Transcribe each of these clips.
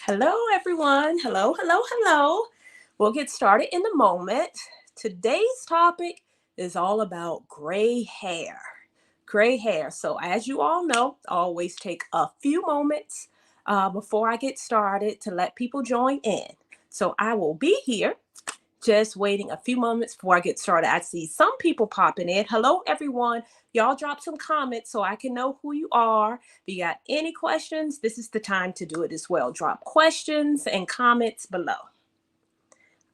Hello, everyone. Hello, hello, hello. We'll get started in a moment. Today's topic is all about gray hair. Gray hair. So, as you all know, I always take a few moments before I get started to let people join in. So, I will be here just waiting a few moments before I get started. I see some people popping in. Hello, everyone. Y'all drop some comments so I can know who you are. If you got any questions, this is the time to do it as well. Drop questions and comments below.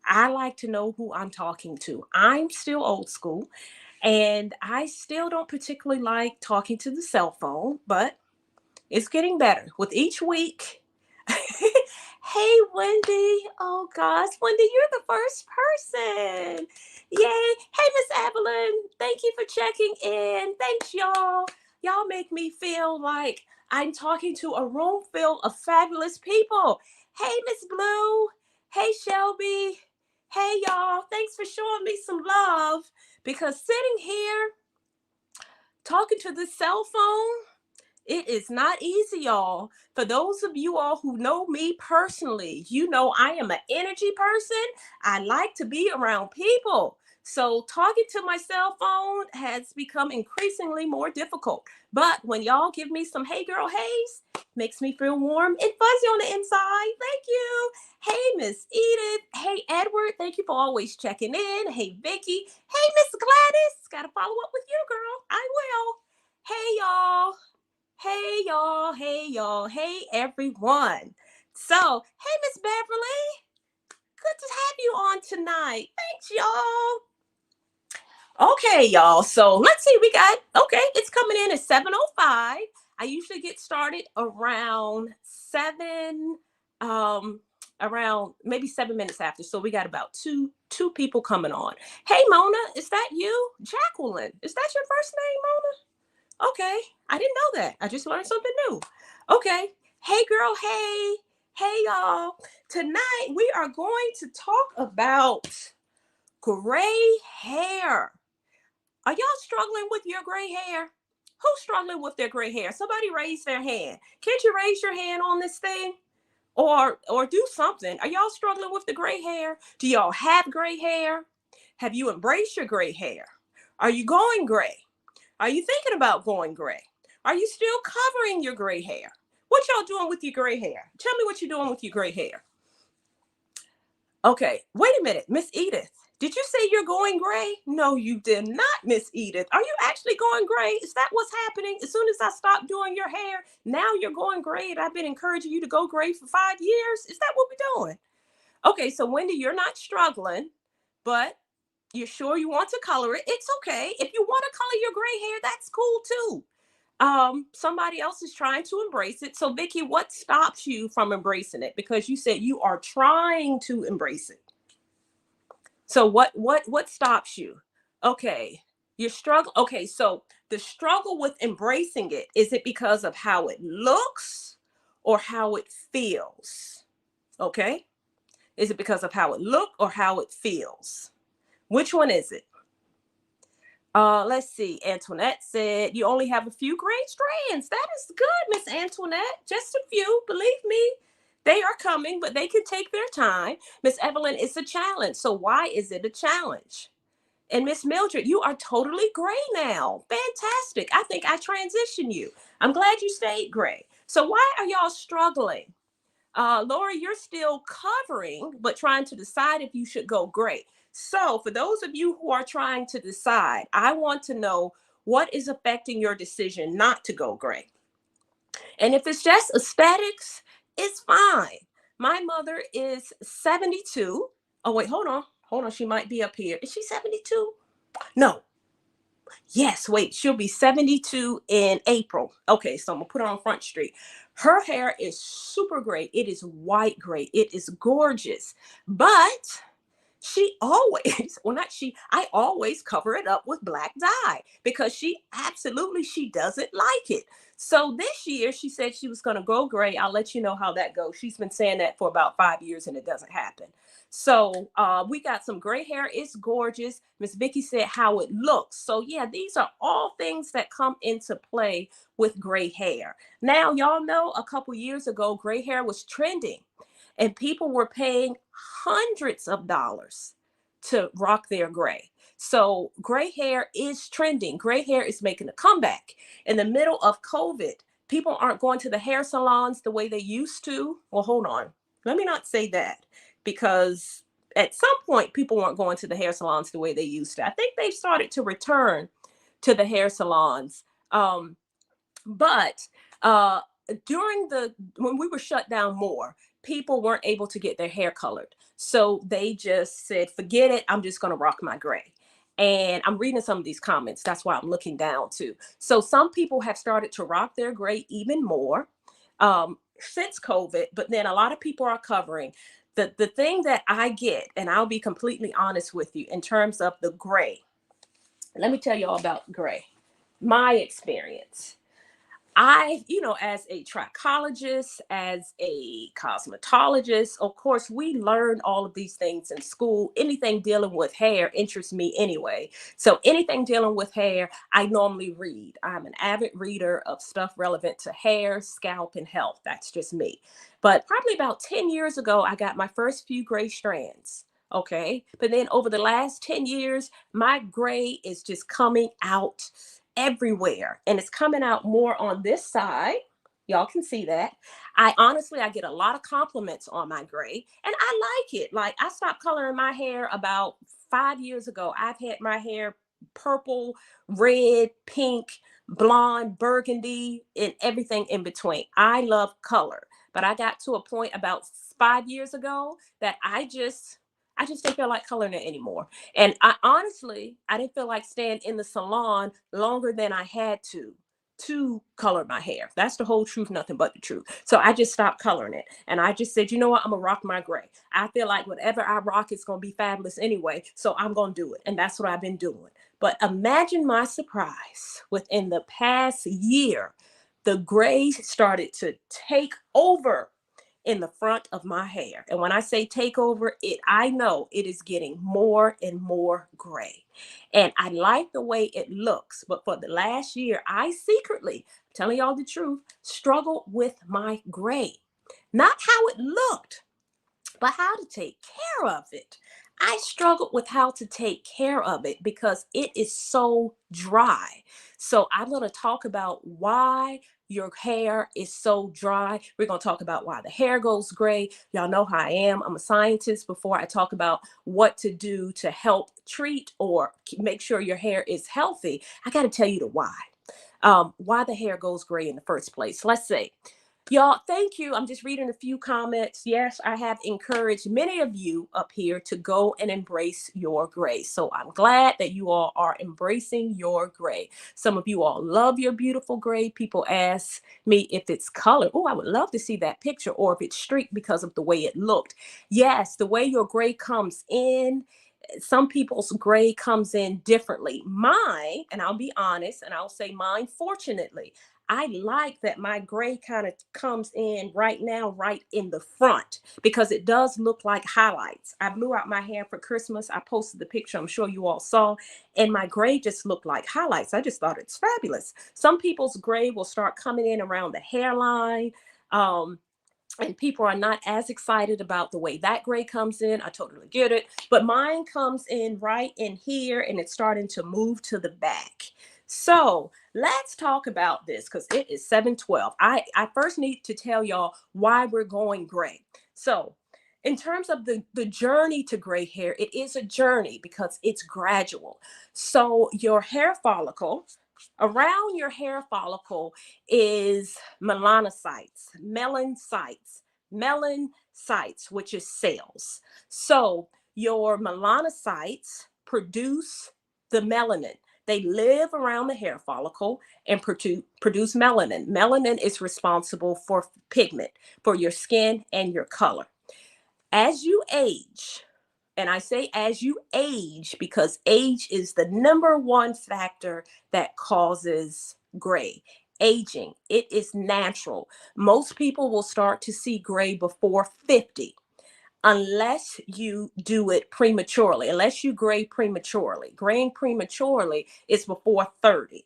I like to know who I'm talking to. I'm still old school and I still don't particularly like talking to the cell phone, but it's getting better with each week. Hey, Wendy. Oh, gosh. Wendy, you're the first person. Yay. Hey, Miss Evelyn. Thank you for checking in. Thanks, y'all. Y'all make me feel like I'm talking to a room full of fabulous people. Hey, Miss Blue. Hey, Shelby. Hey, y'all. Thanks for showing me some love because sitting here talking to the cell phone, it is not easy, y'all. For those of you all who know me personally, you know I am an energy person. I like to be around people. So talking to my cell phone has become increasingly more difficult. But when y'all give me some hey girl haze, makes me feel warm and fuzzy on the inside. Thank you. Hey, Miss Edith. Hey, Edward. Thank you for always checking in. Hey, Vicky. Hey, Miss Gladys. Got to follow up with you, girl. I will. Hey, y'all. Hey y'all, hey y'all, hey everyone. So, hey Miss Beverly, good to have you on tonight. Thanks y'all. Okay, y'all. So let's see, it's coming in at 7:05. I usually get started around 7, um, around maybe 7 minutes after. So we got about two people coming on. Hey Mona, is that you? Jacqueline, is that your first name, Mona? Okay, I didn't know that. I just learned something new. Okay, hey girl, hey, hey y'all. Tonight we are going to talk about gray hair. Are y'all struggling with your gray hair? Who's struggling with their gray hair? Somebody raise their hand. Can't you raise your hand on this thing? Or do something. Are y'all struggling with the gray hair? Do y'all have gray hair? Have you embraced your gray hair? Are you going gray? Are you thinking about going gray? Are you still covering your gray hair? What y'all doing with your gray hair? Tell me what you're doing with your gray hair. Okay, wait a minute, Miss Edith. Did you say you're going gray? No, you did not, Miss Edith. Are you actually going gray? Is that what's happening? As soon as I stop doing your hair, now you're going gray, and I've been encouraging you to go gray for 5 years. Is that what we're doing? Okay, so Wendy, you're not struggling, but you're sure you want to color it. It's okay. If you want to color your gray hair, that's cool too. Somebody else is trying to embrace it. So Vicky, what stops you from embracing it? Because you said you are trying to embrace it. So what stops you? Okay, you're struggling. Okay, so the struggle with embracing it, is it because of how it looks or how it feels? Okay, is it because of how it looks or how it feels? Which one is it? Let's see. Antoinette said you only have a few gray strands. That is good, Miss Antoinette. Just a few. Believe me, they are coming, but they can take their time. Miss Evelyn, it's a challenge. So why is it a challenge? And Miss Mildred, you are totally gray now. Fantastic. I think I transitioned you. I'm glad you stayed gray. So why are y'all struggling? Laura, you're still covering, but trying to decide if you should go gray. So for those of you who are trying to decide, I want to know what is affecting your decision not to go gray. And if it's just aesthetics, it's fine. My mother is 72. Oh, wait, hold on. Hold on. She might be up here. Is she 72? No. Yes, wait, she'll be 72 in April. Okay, so I'm gonna put her on Front Street. Her hair is super great. It is white gray. It is gorgeous. But she always, well, not she, I always cover it up with black dye because she doesn't like it. So this year she said she was going to go gray. I'll let you know how that goes. She's been saying that for about 5 years and it doesn't happen. So we got some gray hair. It's gorgeous. Miss Vicky said how it looks. So yeah, these are all things that come into play with gray hair. Now, y'all know a couple years ago, gray hair was trending. and people were paying hundreds of dollars to rock their gray. So gray hair is trending. Gray hair is making a comeback. In the middle of COVID, people aren't going to the hair salons the way they used to. Well, hold on. Let me not say that, because at some point people weren't going to the hair salons the way they used to. I think they've started to return to the hair salons. But during when we were shut down more, people weren't able to get their hair colored. So they just said, forget it. I'm just going to rock my gray. And I'm reading some of these comments. That's why I'm looking down too. So some people have started to rock their gray even more since COVID, but then a lot of people are covering. The thing that I get, and I'll be completely honest with you in terms of the gray. Let me tell you all about gray. My experience. As a trichologist, as a cosmetologist, of course, we learn all of these things in school. Anything dealing with hair interests me anyway. So anything dealing with hair, I normally read. I'm an avid reader of stuff relevant to hair, scalp, and health. That's just me. But probably about 10 years ago, I got my first few gray strands. Okay. But then over the last 10 years, my gray is just coming out everywhere, and it's coming out more on this side. Y'all can see that. I get a lot of compliments on my gray, and I like it. Like, I stopped coloring my hair about 5 years ago. I've had my hair purple, red, pink, blonde, burgundy, and everything in between. I love color, but I got to a point about 5 years ago that I just didn't feel like coloring it anymore. And I didn't feel like staying in the salon longer than I had to color my hair. That's the whole truth, nothing but the truth. So I just stopped coloring it. And I just said, you know what? I'm gonna rock my gray. I feel like whatever I rock, it's gonna be fabulous anyway. So I'm gonna do it. And that's what I've been doing. But imagine my surprise within the past year, the gray started to take over in the front of my hair. And when I say take over, I know it is getting more and more gray. And I like the way it looks. But for the last year, I secretly, telling y'all the truth, struggled with my gray. Not how it looked, but how to take care of it. I struggled with how to take care of it because it is so dry. So I'm going to talk about why your hair is so dry. We're going to talk about why the hair goes gray. Y'all know how I am. I'm a scientist. Before I talk about what to do to help treat or make sure your hair is healthy, I got to tell you the why the hair goes gray in the first place. Let's say, y'all, thank you. I'm just reading a few comments. Yes, I have encouraged many of you up here to go and embrace your gray. So I'm glad that you all are embracing your gray. Some of you all love your beautiful gray. People ask me if it's colored. Oh, I would love to see that picture, or if it's streaked because of the way it looked. Yes, the way your gray comes in. Some people's gray comes in differently. Mine, and I'll be honest, and I'll say mine, fortunately, I like that my gray kind of comes in right now, right in the front, because it does look like highlights. I blew out my hair for Christmas. I posted the picture, I'm sure you all saw, and my gray just looked like highlights. I just thought it's fabulous. Some people's gray will start coming in around the hairline. And people are not as excited about the way that gray comes in. I totally get it. But mine comes in right in here, and it's starting to move to the back. So let's talk about this, because it is 7:12. I first need to tell y'all why we're going gray. So in terms of the journey to gray hair, it is a journey because it's gradual. So your hair follicle, around your hair follicle is melanocytes, which is cells. So your melanocytes produce the melanin. They live around the hair follicle and produce melanin. Melanin is responsible for pigment, for your skin and your color. As you age, and I say as you age because age is the number one factor that causes gray. Aging, it is natural. Most people will start to see gray before 50, unless you do it prematurely, unless you gray prematurely. Graying prematurely is before 30.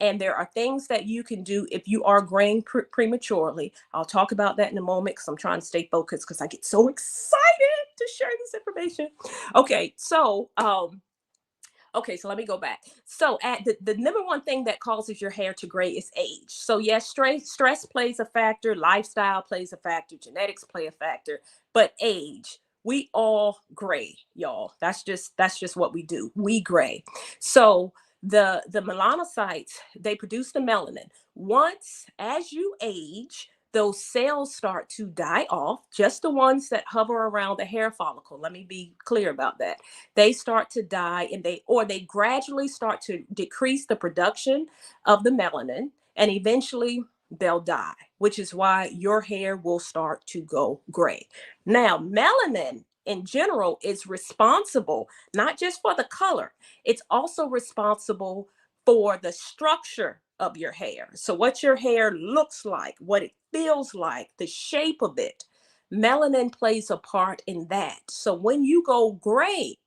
And there are things that you can do if you are graying prematurely. I'll talk about that in a moment because I'm trying to stay focused because I get so excited to share this information. Okay, so let me go back. So at the number one thing that causes your hair to gray is age. So yes, stress plays a factor, lifestyle plays a factor, genetics play a factor, but age, we all gray, y'all. That's just what we do. We gray. So the melanocytes, they produce the melanin. Once as you age, those cells start to die off, just the ones that hover around the hair follicle. Let me be clear about that. They start to die, and they gradually start to decrease the production of the melanin, and eventually they'll die, which is why your hair will start to go gray. Now, melanin in general is responsible not just for the color, it's also responsible for the structure of your hair. So what your hair looks like, what it feels like, the shape of it. Melanin plays a part in that. So when you go gray,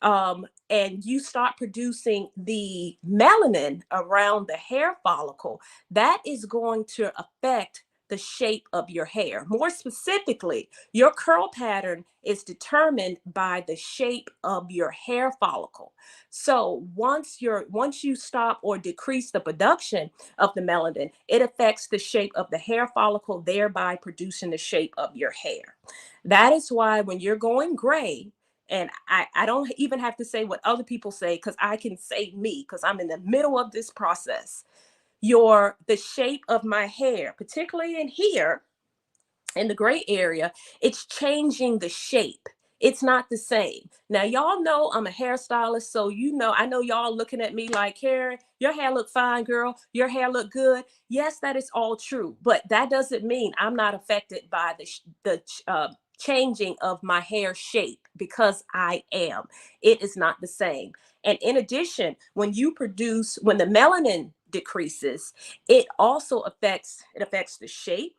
and you start producing the melanin around the hair follicle, that is going to affect the shape of your hair. More specifically, your curl pattern is determined by the shape of your hair follicle. So once you stop or decrease the production of the melanin, it affects the shape of the hair follicle, thereby producing the shape of your hair. That is why when you're going gray, and I don't even have to say what other people say because I can say me because I'm in the middle of this process. The shape of my hair, particularly in here, in the gray area, it's changing the shape. It's not the same. Now, y'all know I'm a hairstylist, so I know y'all looking at me like, Karen, your hair look fine, girl. Your hair look good. Yes, that is all true, but that doesn't mean I'm not affected by the changing of my hair shape because I am. It is not the same. And in addition, when the melanin decreases, it also affects the shape.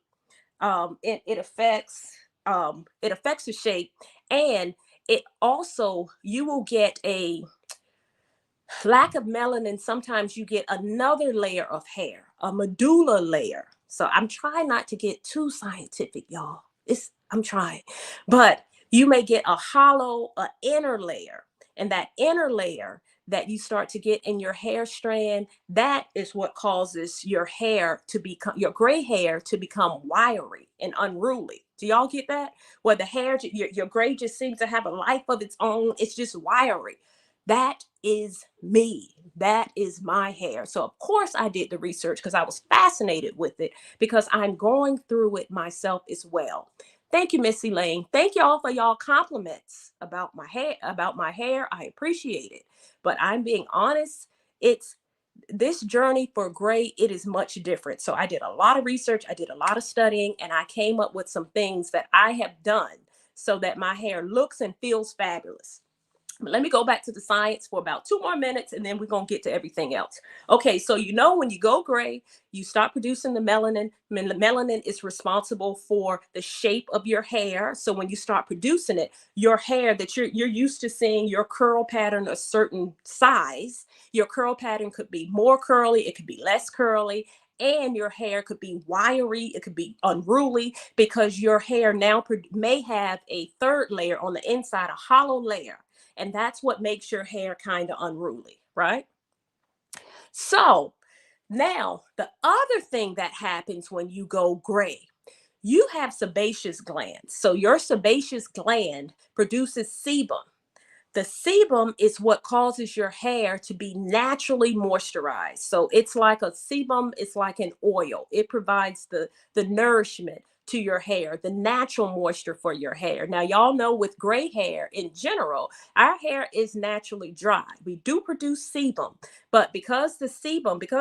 It affects the shape, and it also, you will get a lack of melanin. Sometimes you get another layer of hair, a medulla layer. So I'm trying not to get too scientific, y'all. I'm trying, but you may get a inner layer, and that inner layer that you start to get in your hair strand, that is what causes your gray hair to become wiry and unruly. Do y'all get that? Where the hair, your gray just seems to have a life of its own. It's just wiry. That is me. That is my hair. So of course I did the research because I was fascinated with it, because I'm going through it myself as well. Thank you, Missy Lane. Thank y'all for y'all compliments about my hair. I appreciate it. But I'm being honest, it's this journey for gray, it is much different. So I did a lot of research, I did a lot of studying, and I came up with some things that I have done so that my hair looks and feels fabulous. But let me go back to the science for about 2 more minutes, and then we're going to get to everything else. Okay, so when you go gray, you start producing the melanin. The melanin is responsible for the shape of your hair. So when you start producing it, your hair that you're used to seeing your curl pattern a certain size, your curl pattern could be more curly, it could be less curly, and your hair could be wiry, it could be unruly, because your hair now may have a third layer on the inside, a hollow layer. And that's what makes your hair kind of unruly, right? So now the other thing that happens when you go gray, you have sebaceous glands. So your sebaceous gland produces sebum. The sebum is what causes your hair to be naturally moisturized. So it's like a sebum, it's like an oil. It provides the nourishment to your hair, the natural moisture for your hair. Now, y'all know with gray hair in general, our hair is naturally dry. We do produce sebum, but because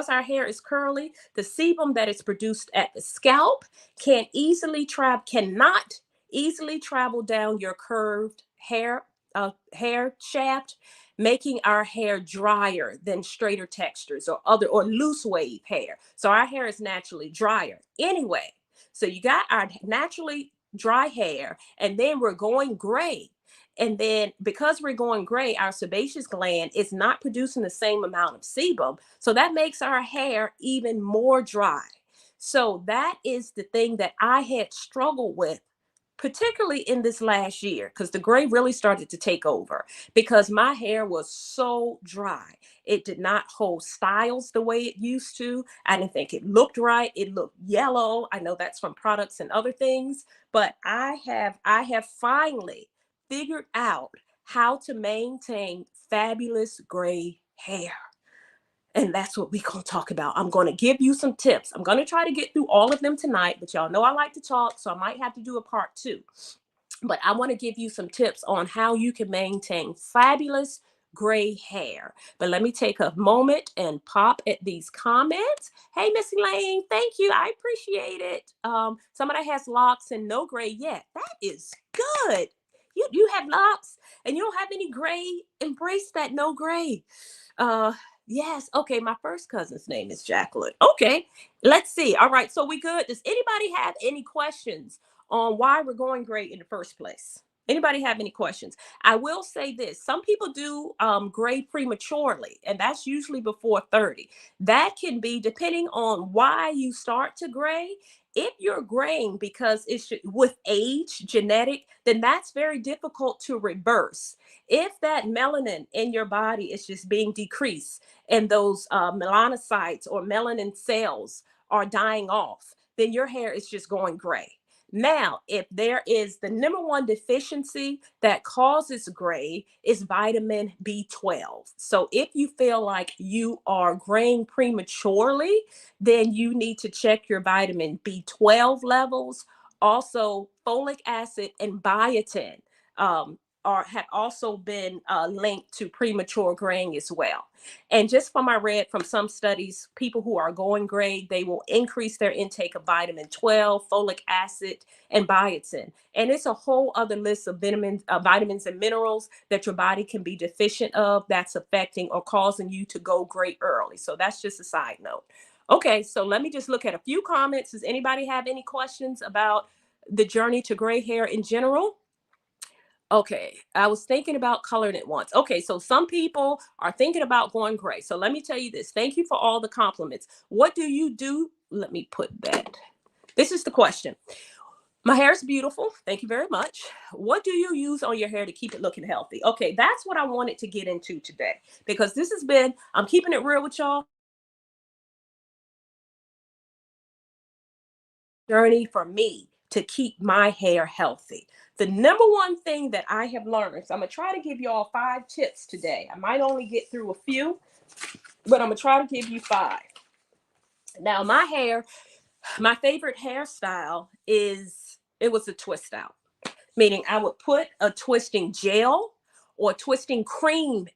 our hair is curly, the sebum that is produced at the scalp cannot easily travel down your curved hair shaft, making our hair drier than straighter textures or loose wave hair. So our hair is naturally drier anyway. So you got our naturally dry hair, and then we're going gray. And then because we're going gray, our sebaceous gland is not producing the same amount of sebum. So that makes our hair even more dry. So that is the thing that I had struggled with, particularly in this last year, because the gray really started to take over because my hair was so dry. It did not hold styles the way it used to. I didn't think it looked right. It looked yellow. I know that's from products and other things, but I have finally figured out how to maintain fabulous gray hair. And that's what we're going to talk about. I'm going to give you some tips. I'm going to try to get through all of them tonight, but y'all know I like to talk, so I might have to do a part 2. But I want to give you some tips on how you can maintain fabulous gray hair. But let me take a moment and pop at these comments. Hey, Miss Elaine, thank you. I appreciate it. Somebody has locks and no gray yet. That is good. You have locks and you don't have any gray. Embrace that no gray. Yes. Okay. My first cousin's name is Jacqueline. Okay. Let's see. All right. So we good. Does anybody have any questions on why we're going gray in the first place? Anybody have any questions? I will say this. Some people do gray prematurely, and that's usually before 30. That can be depending on why you start to gray. If you're graying because it's with age, genetic, then that's very difficult to reverse. If that melanin in your body is just being decreased and those melanocytes or melanin cells are dying off, then your hair is just going gray. Now, if there is the number one deficiency that causes gray is vitamin B12. So if you feel like you are graying prematurely, then you need to check your vitamin B12 levels. Also, folic acid and biotin have also been linked to premature graying as well. And just from I read from some studies, people who are going gray, they will increase their intake of vitamin 12, folic acid, and biotin. And it's a whole other list of vitamins and minerals that your body can be deficient of that's affecting or causing you to go gray early. So that's just a side note. Okay, so let me just look at a few comments. Does anybody have any questions about the journey to gray hair in general? Okay, I was thinking about coloring it once. Okay, so some people are thinking about going gray. So let me tell you this. Thank you for all the compliments. What do you do? Let me put that. This is the question. My hair is beautiful. Thank you very much. What do you use on your hair to keep it looking healthy? Okay, that's what I wanted to get into today because this has been, I'm keeping it real with y'all. Journey for me to keep my hair healthy. The number one thing that I have learned, so I'm gonna try to give you all 5 tips today. I might only get through a few, but I'm gonna try to give you 5. Now, my hair, my favorite hairstyle it was a twist out, meaning I would put a twisting gel or twisting cream,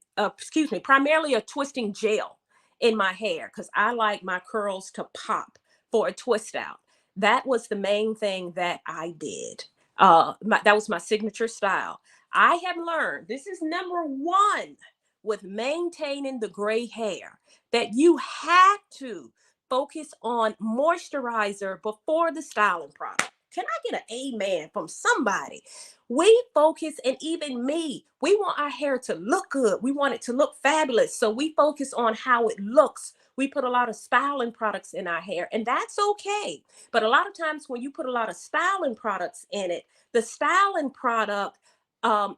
primarily a twisting gel in my hair because I like my curls to pop for a twist out. That was the main thing that I did. That was my signature style. I have learned this is number one with maintaining the gray hair that you have to focus on moisturizer before the styling product. Can I get an amen from somebody? We focus, and even me, we want our hair to look good. We want it to look fabulous. So we focus on how it looks. We put a lot of styling products in our hair, and that's okay. But a lot of times when you put a lot of styling products in it, the styling product,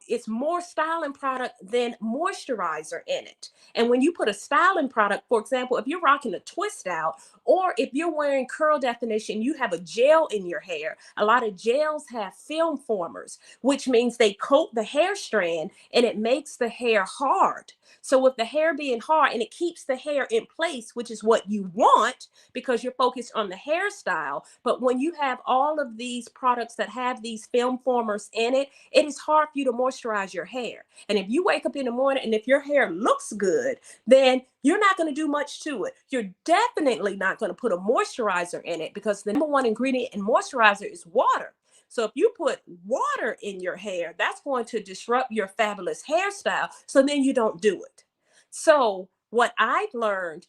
it's more styling product than moisturizer in it. And when you put a styling product, for example, if you're rocking a twist out, or if you're wearing curl definition, you have a gel in your hair. A lot of gels have film formers, which means they coat the hair strand and it makes the hair hard. So with the hair being hard, and it keeps the hair in place, which is what you want because you're focused on the hairstyle. But when you have all of these products that have these film formers in it, it is hard for you to moisturize your hair. And if you wake up in the morning and if your hair looks good, then you're not going to do much to it. You're definitely not going to put a moisturizer in it because the number one ingredient in moisturizer is water. So if you put water in your hair, that's going to disrupt your fabulous hairstyle. So then you don't do it. So what I've learned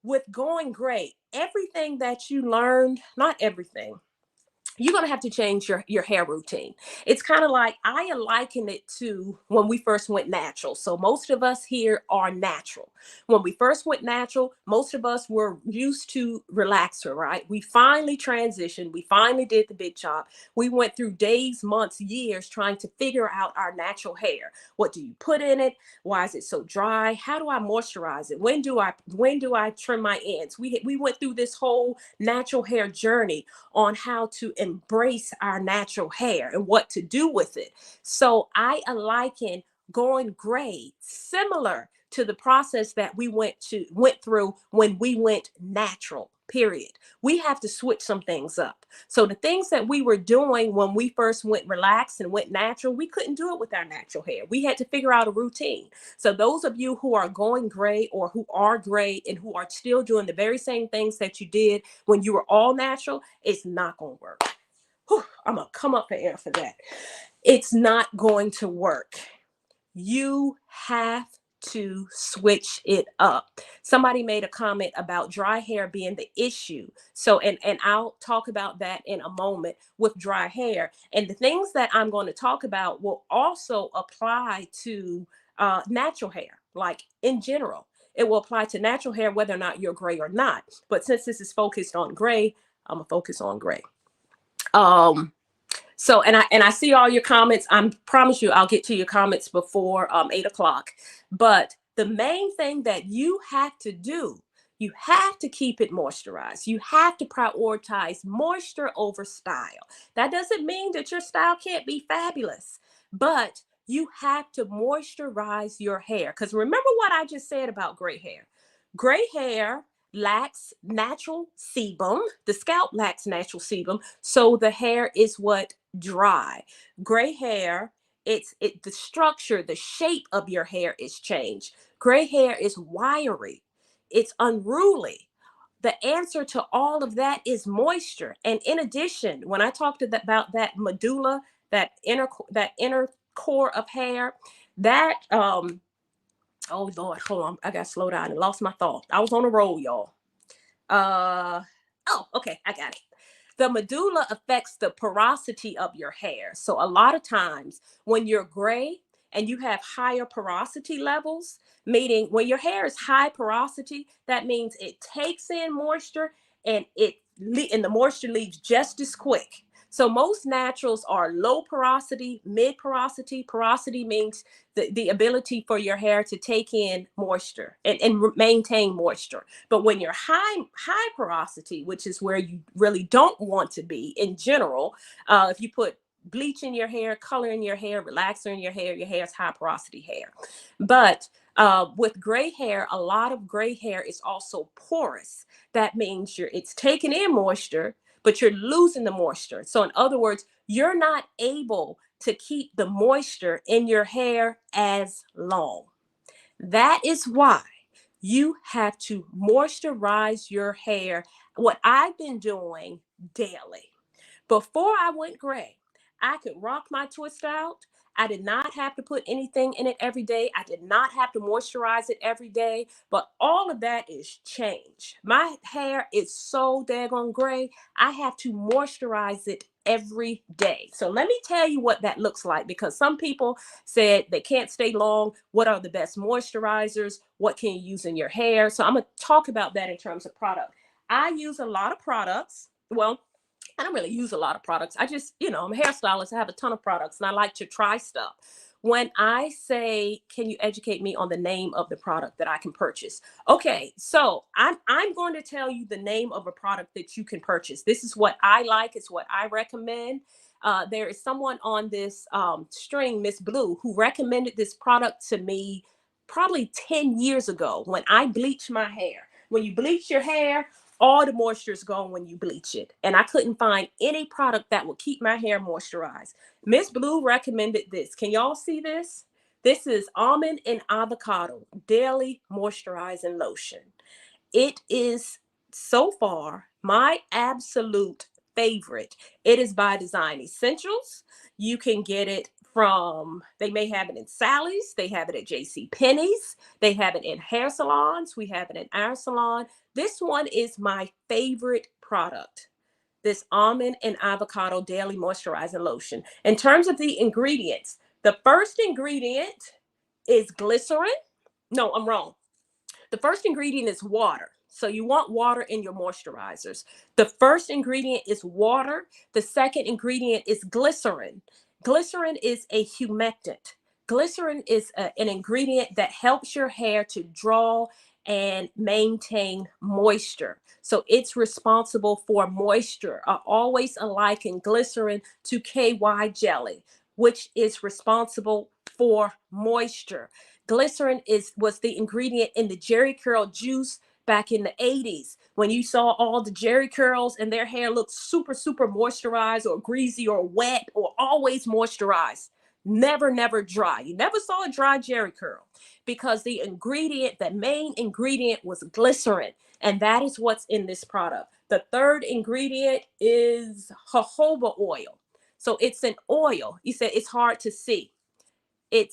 with going gray, everything that you learned, not everything, you're going to have to change your hair routine. It's kind of like, I liken it to when we first went natural. So most of us here are natural. When we first went natural, most of us were used to relaxer, right? We finally transitioned. We finally did the big chop. We went through days, months, years trying to figure out our natural hair. What do you put in it? Why is it so dry? How do I moisturize it? When do I trim my ends? We went through this whole natural hair journey on how to embrace our natural hair and what to do with it. So I liken going gray similar to the process that we went through when we went natural. Period. We have to switch some things up. So the things that we were doing when we first went relaxed and went natural, we couldn't do it with our natural hair. We had to figure out a routine. So those of you who are going gray or who are gray and who are still doing the very same things that you did when you were all natural, it's not going to work. Whew, I'm going to come up for air for that. It's not going to work. You have to switch it up. Somebody made a comment about dry hair being the issue. So, and I'll talk about that in a moment with dry hair. And the things that I'm going to talk about will also apply to natural hair, like in general. It will apply to natural hair, whether or not you're gray or not. But since this is focused on gray, I'm gonna focus on gray. So, and I see all your comments. I promise you, I'll get to your comments before 8 o'clock. But the main thing that you have to do, you have to keep it moisturized. You have to prioritize moisture over style. That doesn't mean that your style can't be fabulous, but you have to moisturize your hair. Because remember what I just said about gray hair. Gray hair lacks natural sebum. The scalp lacks natural sebum, so the hair is what dry. Gray hair, the structure, the shape of your hair is changed. Gray hair is wiry. It's unruly. The answer to all of that is moisture. And in addition, when I talked about that medulla, that inner core of hair, that oh Lord, hold on, I got to slow down and lost my thought. I was on a roll, y'all. Oh, okay, I got it. The medulla affects the porosity of your hair. So a lot of times when you're gray and you have higher porosity levels, meaning when your hair is high porosity, that means it takes in moisture and and the moisture leaves just as quick. So most naturals are low porosity, mid porosity. Porosity means the ability for your hair to take in moisture and maintain moisture. But when you're high porosity, which is where you really don't want to be in general, if you put bleach in your hair, color in your hair, relaxer in your hair is high porosity hair. But with gray hair, a lot of gray hair is also porous. That means it's taking in moisture, but you're losing the moisture. So in other words, you're not able to keep the moisture in your hair as long. That is why you have to moisturize your hair. What I've been doing daily. Before I went gray, I could rock my twist out. I did not have to put anything in it every day. I did not have to moisturize it every day. But all of that is changed. My hair is so daggone gray. I have to moisturize it every day. So let me tell you what that looks like, because some people said they can't stay long. What are the best moisturizers? What can you use in your hair? So I'm going to talk about that in terms of product. I use a lot of products. Well, I don't really use a lot of products. I just, I'm a hairstylist. I have a ton of products and I like to try stuff. When I say, can you educate me on the name of the product that I can purchase? Okay, so I'm going to tell you the name of a product that you can purchase. This is what I like. It's what I recommend. There is someone on this string, Miss Blue, who recommended this product to me probably 10 years ago when I bleached my hair. When you bleach your hair, all the moisture is gone when you bleach it. And I couldn't find any product that would keep my hair moisturized. Miss Blue recommended this. Can y'all see this? This is Almond and Avocado Daily Moisturizing Lotion. It is so far my absolute favorite. It is by Design Essentials. You can get it they may have it in Sally's, they have it at JC Penney's, they have it in hair salons, we have it in our salon. This one is my favorite product. this Almond and Avocado Daily Moisturizing Lotion. In terms of the ingredients, the first ingredient is glycerin. No, I'm wrong. The first ingredient is water. So you want water in your moisturizers. The first ingredient is water. The second ingredient is glycerin. Glycerin is a humectant. Glycerin is an ingredient that helps your hair to draw and maintain moisture. So it's responsible for moisture. I always liken glycerin to KY jelly, which is responsible for moisture. Glycerin was the ingredient in the Jerry curl juice back in the 80s, when you saw all the Jerry curls and their hair looked super, super moisturized or greasy or wet or always moisturized. Never dry. You never saw a dry Jerry curl because the ingredient, the main ingredient was glycerin. And that is what's in this product. The third ingredient is jojoba oil. So it's an oil. You said it's hard to see. I'm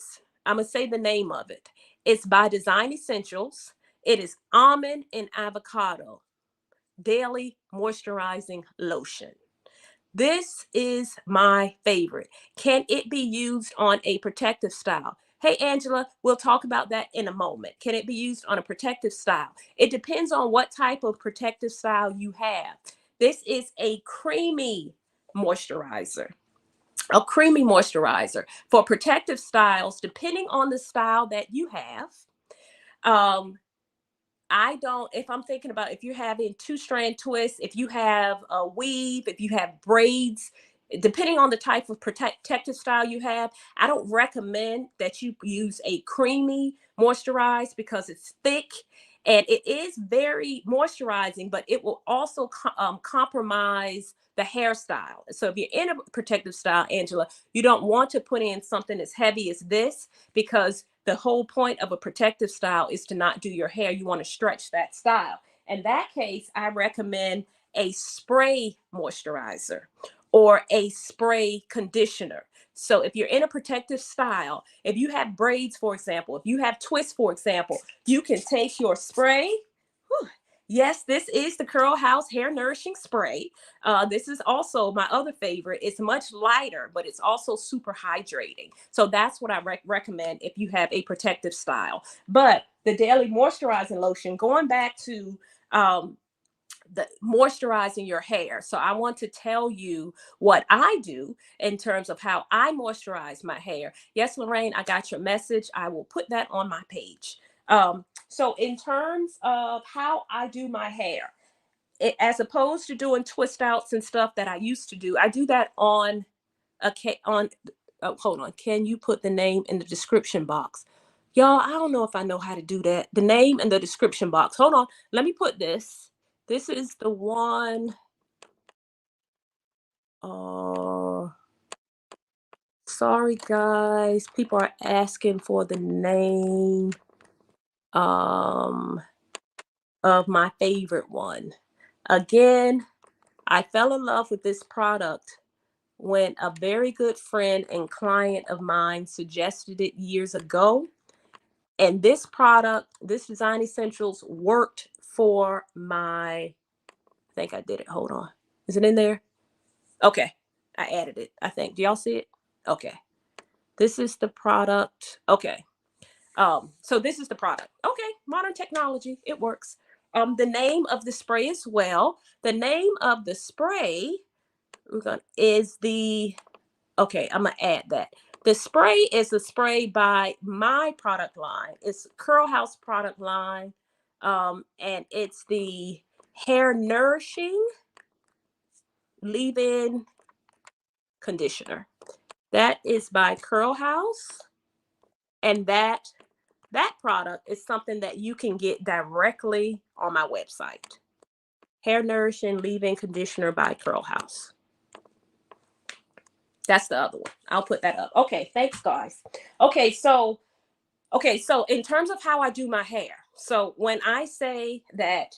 going to say the name of it. It's by Design Essentials. It is Almond and Avocado Daily Moisturizing Lotion. This is my favorite. Can it be used on a protective style? Hey, Angela, we'll talk about that in a moment. Can it be used on a protective style? It depends on what type of protective style you have. This is a creamy moisturizer. A creamy moisturizer for protective styles, depending on the style that you have. If I'm thinking about if you're having 2-strand twists, if you have a weave, if you have braids, depending on the type of protective style you have, I don't recommend that you use a creamy moisturize because it's thick and it is very moisturizing, but it will also compromise the hairstyle. So if you're in a protective style, Angela, you don't want to put in something as heavy as this because the whole point of a protective style is to not do your hair. You want to stretch that style. In that case, I recommend a spray moisturizer or a spray conditioner. So if you're in a protective style, if you have braids, for example, if you have twists, for example, you can take your spray. Yes, this is the Curl House Hair Nourishing Spray. This is also my other favorite. It's much lighter, but it's also super hydrating. So that's what I recommend if you have a protective style. But the Daily Moisturizing Lotion, going back to the moisturizing your hair. So I want to tell you what I do in terms of how I moisturize my hair. Yes, Lorraine, I got your message. I will put that on my page. So in terms of how I do my hair, as opposed to doing twist outs and stuff that I used to do, I do that on hold on. Can you put the name in the description box? Y'all, I don't know if I know how to do that. The name in the description box. Hold on. Let me put this. This is the one. Sorry, guys. People are asking for the name of my favorite one. Again, I fell in love with this product when a very good friend and client of mine suggested it years ago. And this product, this Design Essentials, worked for I think I did it. Hold on. Is it in there? Okay. I added it, I think. Do y'all see it? Okay. This is the product. Okay. So this is the product. Okay. Modern technology. It works. The name of the spray as well. The name of the spray is the, okay, I'm going to add that. The spray is a spray by my product line. It's Curl House product line. And it's the Hair Nourishing Leave-In Conditioner. That is by Curl House. And that product is something that you can get directly on my website. Hair Nourishing Leave-In Conditioner by Curl House. That's the other one. I'll put that up. Okay, thanks, guys. Okay, so in terms of how I do my hair, so when I say that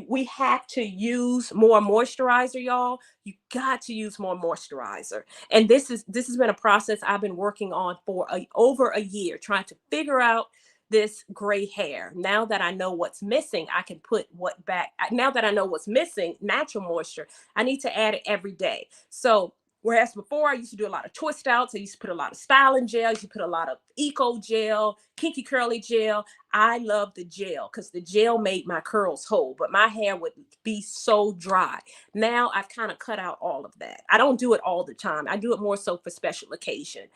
we have to use more moisturizer, y'all, you got to use more moisturizer. And this has been a process I've been working on for over a year, trying to figure out this gray hair. Now that I know what's missing, I can put what back. Now that I know what's missing, natural moisture, I need to add it every day. So whereas before I used to do a lot of twist outs, I used to put a lot of styling gel, I used to put a lot of eco gel, kinky curly gel. I love the gel because the gel made my curls whole, but my hair would be so dry. Now I've kind of cut out all of that. I don't do it all the time. I do it more so for special occasion.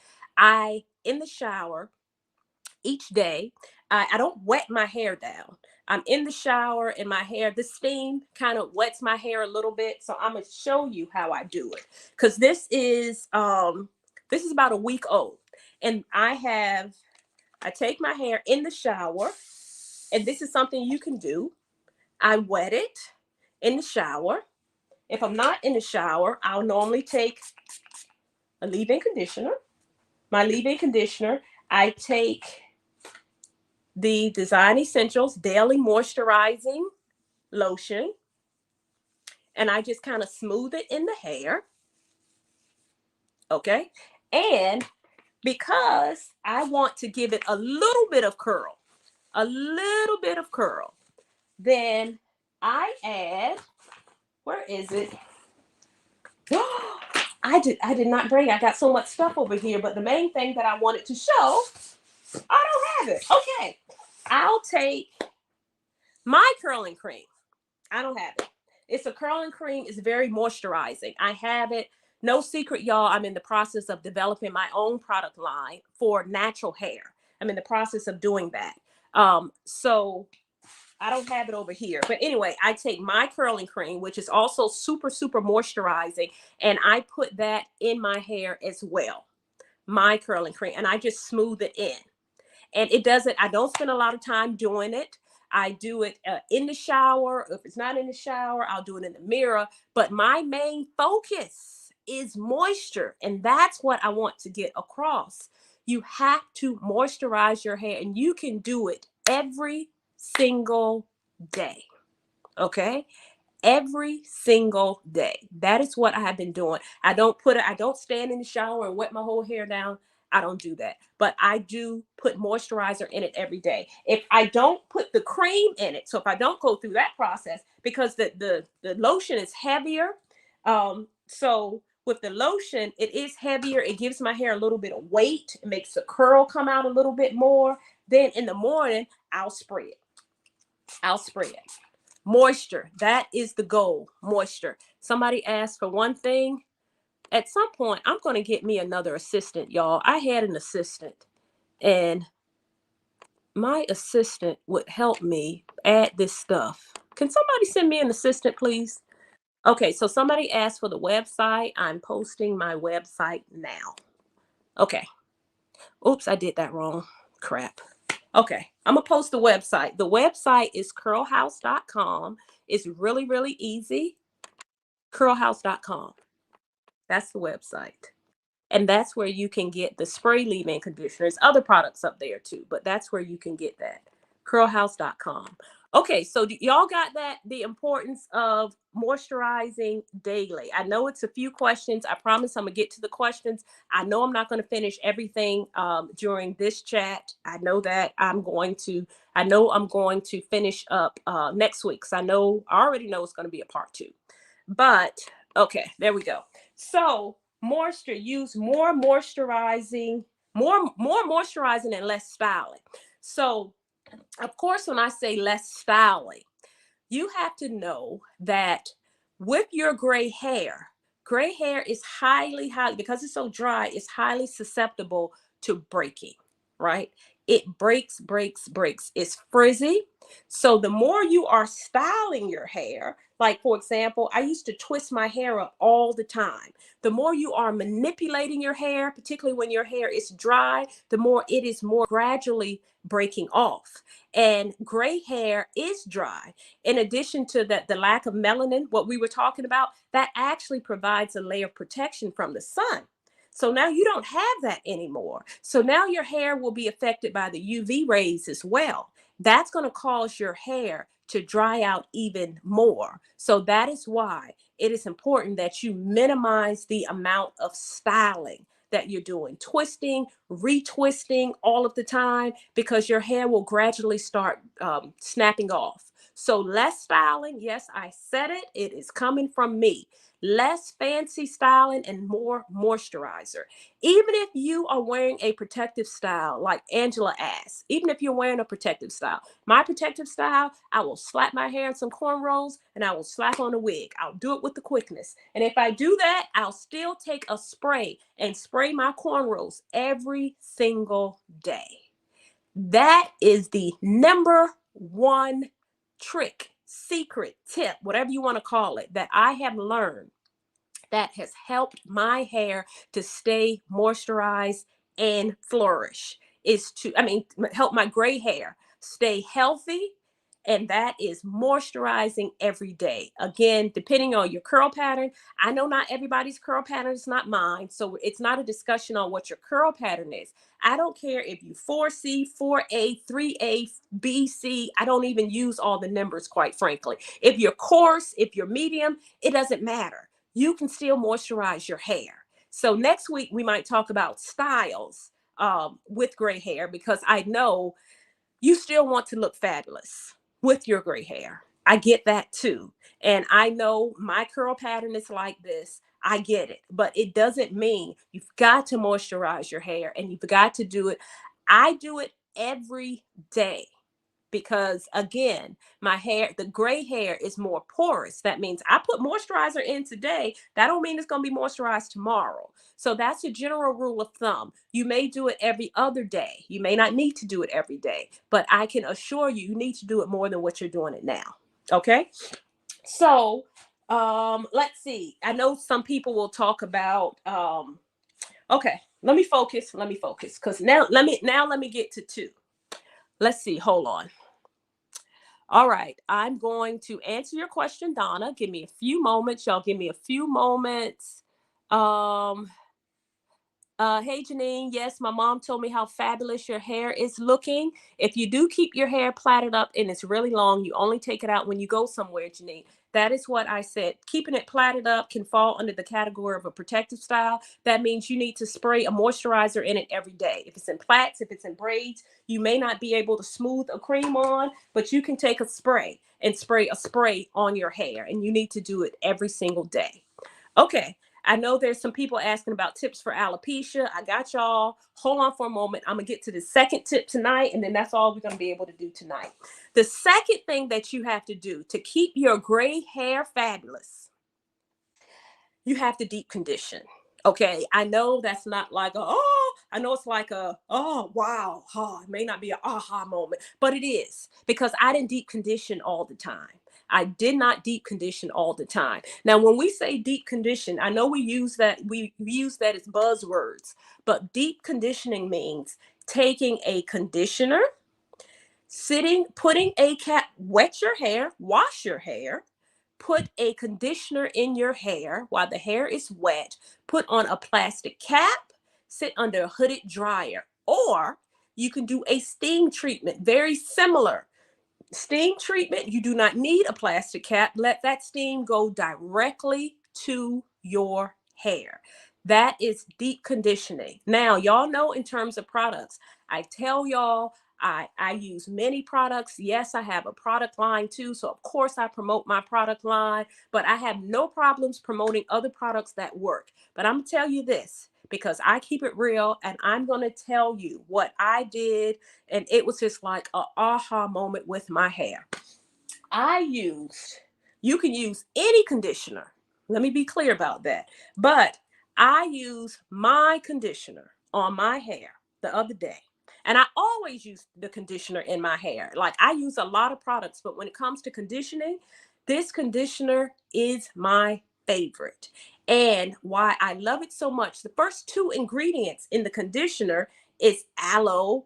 In the shower, each day. I don't wet my hair down. I'm in the shower and my hair, the steam kind of wets my hair a little bit. So I'm gonna show you how I do it. Because this is about a week old. And I take my hair in the shower, and this is something you can do. I wet it in the shower. If I'm not in the shower, I'll normally take a leave-in conditioner. My leave-in conditioner, I take the Design Essentials Daily Moisturizing Lotion, and I just kind of smooth it in the hair. Okay. And because I want to give it a little bit of curl, then I add, where is it? I did not bring, I got so much stuff over here, but the main thing that I wanted to show, I don't have it. Okay. I'll take my curling cream. I don't have it. It's a curling cream. It's very moisturizing. I have it. No secret, y'all. I'm in the process of developing my own product line for natural hair. I'm in the process of doing that. So I don't have it over here. But anyway, I take my curling cream, which is also super, super moisturizing, and I put that in my hair as well. My curling cream. And I just smooth it in. And it doesn't, I don't spend a lot of time doing it. I do it in the shower. If it's not in the shower, I'll do it in the mirror. But my main focus is moisture. And that's what I want to get across. You have to moisturize your hair, and you can do it every single day. Okay? Every single day. That is what I have been doing. I don't stand in the shower and wet my whole hair down. I don't do that. But I do put moisturizer in it every day. If I don't put the cream in it, so if I don't go through that process, because the lotion is heavier. So with the lotion, it is heavier. It gives my hair a little bit of weight. It makes the curl come out a little bit more. Then in the morning, I'll spray it. Moisture, that is the goal. Moisture. Somebody asked for one thing. At some point, I'm going to get me another assistant, y'all. I had an assistant, and my assistant would help me add this stuff. Can somebody send me an assistant, please? Okay, so somebody asked for the website. I'm posting my website now. Okay. Oops, I did that wrong. Crap. Okay, I'm going to post the website. The website is curlhouse.com. It's really, really easy. Curlhouse.com. That's the website. And that's where you can get the spray leave-in conditioners, other products up there too, but that's where you can get that. Curlhouse.com. Okay, so y'all got that? The importance of moisturizing daily. I know it's a few questions. I promise I'm gonna get to the questions. I know I'm not gonna finish everything during this chat. I know I'm going to finish up next week. So I already know it's gonna be a part 2. But okay, there we go. So moisture, use more moisturizing and less styling. So of course, when I say less styling, you have to know that with your gray hair is highly, because it's so dry, it's highly susceptible to breaking, right? It breaks. It's frizzy. So the more you are styling your hair, like for example, I used to twist my hair up all the time. The more you are manipulating your hair, particularly when your hair is dry, the more it is more gradually breaking off. And gray hair is dry. In addition to that, the lack of melanin, what we were talking about, that actually provides a layer of protection from the sun. So now you don't have that anymore. So now your hair will be affected by the UV rays as well. That's going to cause your hair to dry out even more. So that is why it is important that you minimize the amount of styling that you're doing twisting, retwisting all of the time, because your hair will gradually start snapping off. So less styling. Yes, I said it. It is coming from me. Less fancy styling and more moisturizer. Even if you are wearing a protective style like Angela asked, even if you're wearing a protective style, my protective style, I will slap my hair in some cornrows and I will slap on a wig. I'll do it with the quickness. And if I do that, I'll still take a spray and spray my cornrows every single day. That is the number one trick, secret, tip, whatever you want to call it, that I have learned that has helped my hair to stay moisturized and flourish, is to, help my gray hair stay healthy. And that is moisturizing every day. Again, depending on your curl pattern. I know not everybody's curl pattern is not mine. So it's not a discussion on what your curl pattern is. I don't care if you 4C, 4A, 3A, B, C. I don't even use all the numbers, quite frankly. If you're coarse, if you're medium, it doesn't matter. You can still moisturize your hair. So next week we might talk about styles with gray hair, because I know you still want to look fabulous with your gray hair. I get that too. And I know my curl pattern is like this. I get it. But it doesn't mean you've got to moisturize your hair, and you've got to do it. I do it every day, because again, my hair, the gray hair is more porous. That means I put moisturizer in today. That don't mean it's going to be moisturized tomorrow. So that's a general rule of thumb. You may do it every other day. You may not need to do it every day, but I can assure you, you need to do it more than what you're doing it now. Okay. So let's see. I know some people will talk about okay, let me focus. Because now let me get to two. Let's see. Hold on. All right, I'm going to answer your question, Donna. Give me a few moments. Y'all give me a few moments. Um, hey, Janine. Yes, my mom told me how fabulous your hair is looking. If you do keep your hair plaited up and it's really long, you only take it out when you go somewhere, Janine. That is what I said. Keeping it plaited up can fall under the category of a protective style. That means you need to spray a moisturizer in it every day. If it's in plaits, if it's in braids, you may not be able to smooth a cream on, but you can take a spray and spray a spray on your hair, and you need to do it every single day. Okay. I know there's some people asking about tips for alopecia. I got y'all. Hold on for a moment. I'm going to get to the second tip tonight, and then that's all we're going to be able to do tonight. The second thing that you have to do to keep your gray hair fabulous, you have to deep condition. Okay, I know that's not like I know it's like oh wow, it may not be an aha moment, but it is, because I didn't deep condition all the time. I did not deep condition all the time. Now, when we say deep condition, I know we use that as buzzwords, but deep conditioning means taking a conditioner, putting a cap, wet your hair, wash your hair, put a conditioner in your hair while the hair is wet, put on a plastic cap, sit under a hooded dryer, or you can do a steam treatment, very similar. Steam treatment, you do not need a plastic cap. Let that steam go directly to your hair. That is deep conditioning. Now, y'all know, in terms of products, I tell y'all, I use many products. Yes, I have a product line too. So of course I promote my product line, but I have no problems promoting other products that work. But I'm gonna tell you this, because I keep it real, and I'm going to tell you what I did. And it was just like an aha moment with my hair. You can use any conditioner. Let me be clear about that. But I use my conditioner on my hair the other day. And I always use the conditioner in my hair. Like, I use a lot of products, but when it comes to conditioning, this conditioner is my favorite. And why I love it so much, the first two ingredients in the conditioner is aloe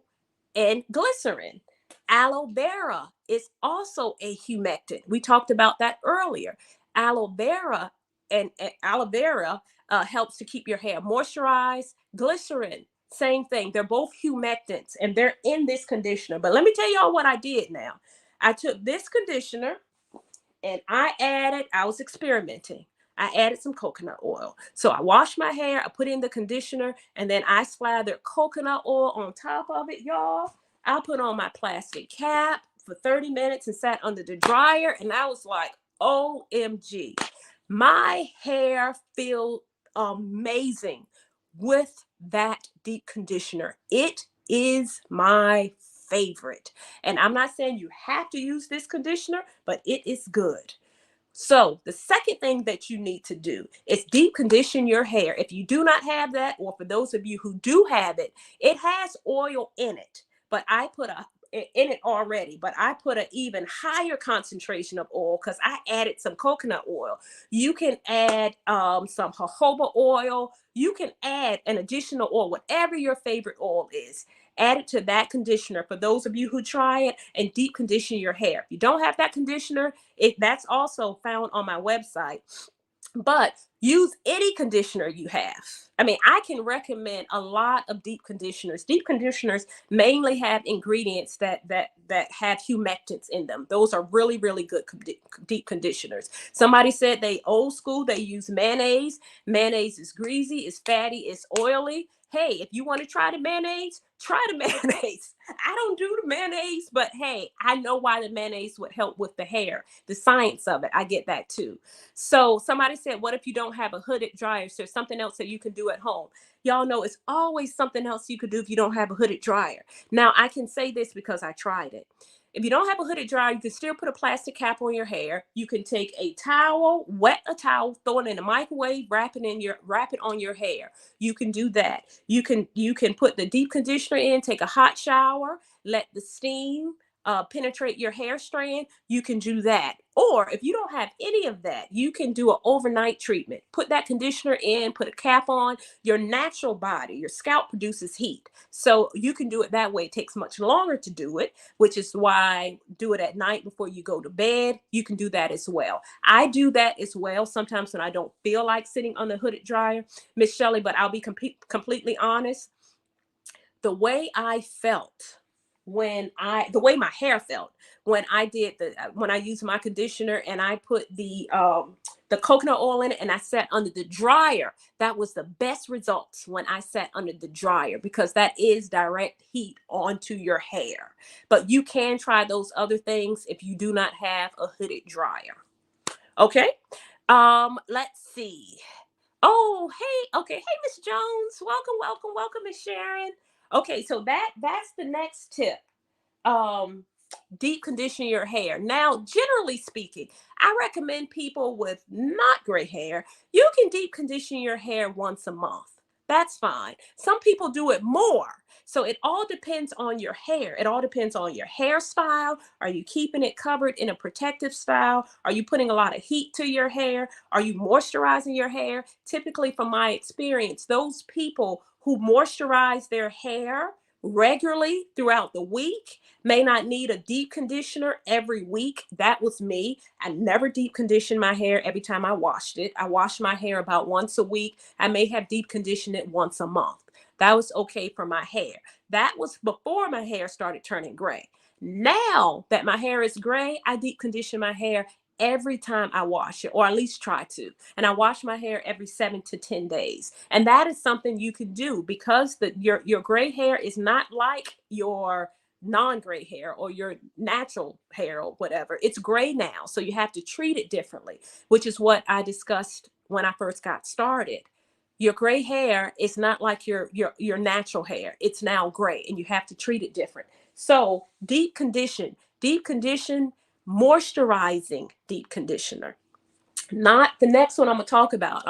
and glycerin. Aloe vera is also a humectant. We talked about that earlier. Aloe vera and aloe vera helps to keep your hair moisturized. Glycerin, same thing. They're both humectants, and they're in this conditioner. But let me tell y'all what I did now. I took this conditioner and I was experimenting. I added some coconut oil. So I washed my hair, I put in the conditioner, and then I slathered coconut oil on top of it, y'all. I put on my plastic cap for 30 minutes and sat under the dryer. And I was like, OMG, my hair feels amazing with that deep conditioner. It is my favorite. And I'm not saying you have to use this conditioner, but it is good. So the second thing that you need to do is deep condition your hair. If you do not have that, or for those of you who do have it, it has oil in it, but I put in it already, but I put an even higher concentration of oil because I added some coconut oil. You can add some jojoba oil. You can add an additional oil, whatever your favorite oil is. Add it to that conditioner for those of you who try it, and deep condition your hair. If you don't have that conditioner, that's also found on my website. But use any conditioner you have. I mean, I can recommend a lot of deep conditioners. Deep conditioners mainly have ingredients that have humectants in them. Those are really, really good deep conditioners. Somebody said they old school, they use mayonnaise. Mayonnaise is greasy, it's fatty, it's oily. Hey, if you want to try the mayonnaise, try the mayonnaise. I don't do the mayonnaise, but hey, I know why the mayonnaise would help with the hair, the science of it. I get that too. So somebody said, what if you don't have a hooded dryer? So there's something else that you can do at home. Y'all know it's always something else you could do if you don't have a hooded dryer. Now, I can say this because I tried it. If you don't have a hooded dryer, you can still put a plastic cap on your hair. You can take a towel, wet a towel, throw it in the microwave, wrap it on your hair. You can do that. You can put the deep conditioner in, take a hot shower, let the steam penetrate your hair strand. You can do that. Or if you don't have any of that, you can do an overnight treatment. Put that conditioner in, put a cap on. Your natural body, your scalp produces heat. So you can do it that way. It takes much longer to do it, which is why do it at night before you go to bed. You can do that as well. I do that as well sometimes when I don't feel like sitting on the hooded dryer, Miss Shelley, but I'll be completely honest. The way I felt the way my hair felt when I used my conditioner and I put the coconut oil in it and I sat under the dryer, that was the best results when I sat under the dryer, because that is direct heat onto your hair. But you can try those other things if you do not have a hooded dryer. Okay. Let's see. Oh, hey, okay. Hey, Miss Jones. Welcome, Miss Sharon. Okay, so that's the next tip. Deep condition your hair. Now, generally speaking, I recommend people with not gray hair, you can deep condition your hair once a month. That's fine. Some people do it more. So it all depends on your hair. It all depends on your hairstyle. Are you keeping it covered in a protective style? Are you putting a lot of heat to your hair? Are you moisturizing your hair? Typically, from my experience, those people who moisturize their hair regularly throughout the week may not need a deep conditioner every week. That was me. I never deep conditioned my hair every time I washed it. I washed my hair about once a week. I may have deep conditioned it once a month. That was okay for my hair. That was before my hair started turning gray. Now that my hair is gray, I deep condition my hair every time I wash it, or at least try to. And I wash my hair every 7 to 10 days. And that is something you can do because your gray hair is not like your non-gray hair or your natural hair or whatever. It's gray now. So you have to treat it differently, which is what I discussed when I first got started. Your gray hair is not like your natural hair. It's now gray and you have to treat it different. So deep condition, moisturizing deep conditioner. Not the next one I'm gonna talk about.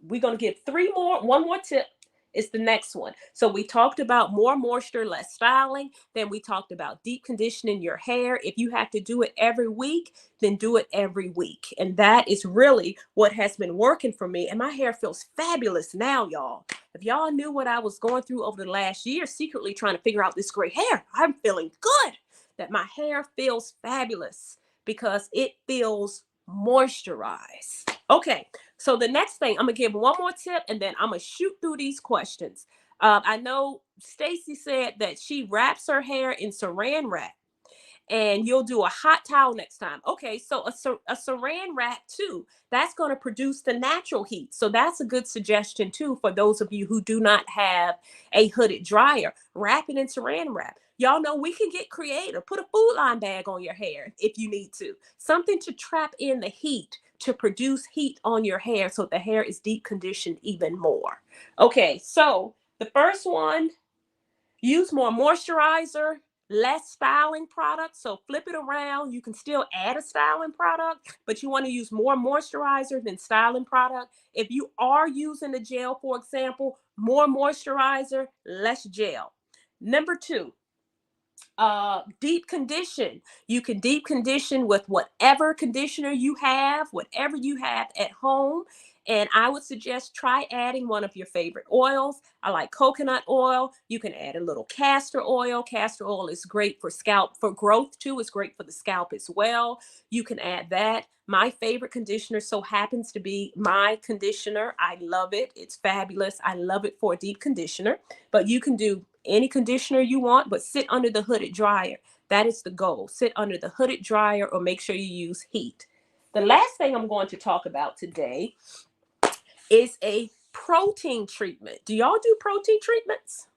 We're gonna give one more tip is the next one. So we talked about more moisture, less styling. Then we talked about deep conditioning your hair. If you have to do it every week, then do it every week. And that is really what has been working for me. And my hair feels fabulous now, y'all. If y'all knew what I was going through over the last year, secretly trying to figure out this gray hair, I'm feeling good that my hair feels fabulous because it feels moisturized. Okay, so the next thing, I'm gonna give one more tip and then I'm gonna shoot through these questions. I know Stacy said that she wraps her hair in saran wrap. and you'll do a hot towel next time. Okay, so a saran wrap too. That's going to produce the natural heat. So that's a good suggestion too for those of you who do not have a hooded dryer. Wrap it in saran wrap. Y'all know we can get creative. Put a Food Line bag on your hair if you need to. Something to trap in the heat to produce heat on your hair so the hair is deep conditioned even more. Okay, so the first one, use more moisturizer, less styling products. So flip it around. You can still add a styling product, but you want to use more moisturizer than styling product. If you are using a gel, for example, more moisturizer, less gel. Number two, deep condition. You can deep condition with whatever conditioner you have, whatever you have at home. And I would suggest try adding one of your favorite oils. I like coconut oil. You can add a little castor oil. Castor oil is great for scalp, for growth too. It's great for the scalp as well. You can add that. My favorite conditioner so happens to be my conditioner. I love it. It's fabulous. I love it for a deep conditioner. But you can do any conditioner you want, but sit under the hooded dryer. That is the goal. Sit under the hooded dryer or make sure you use heat. The last thing I'm going to talk about today is a protein treatment. Do y'all do protein treatments?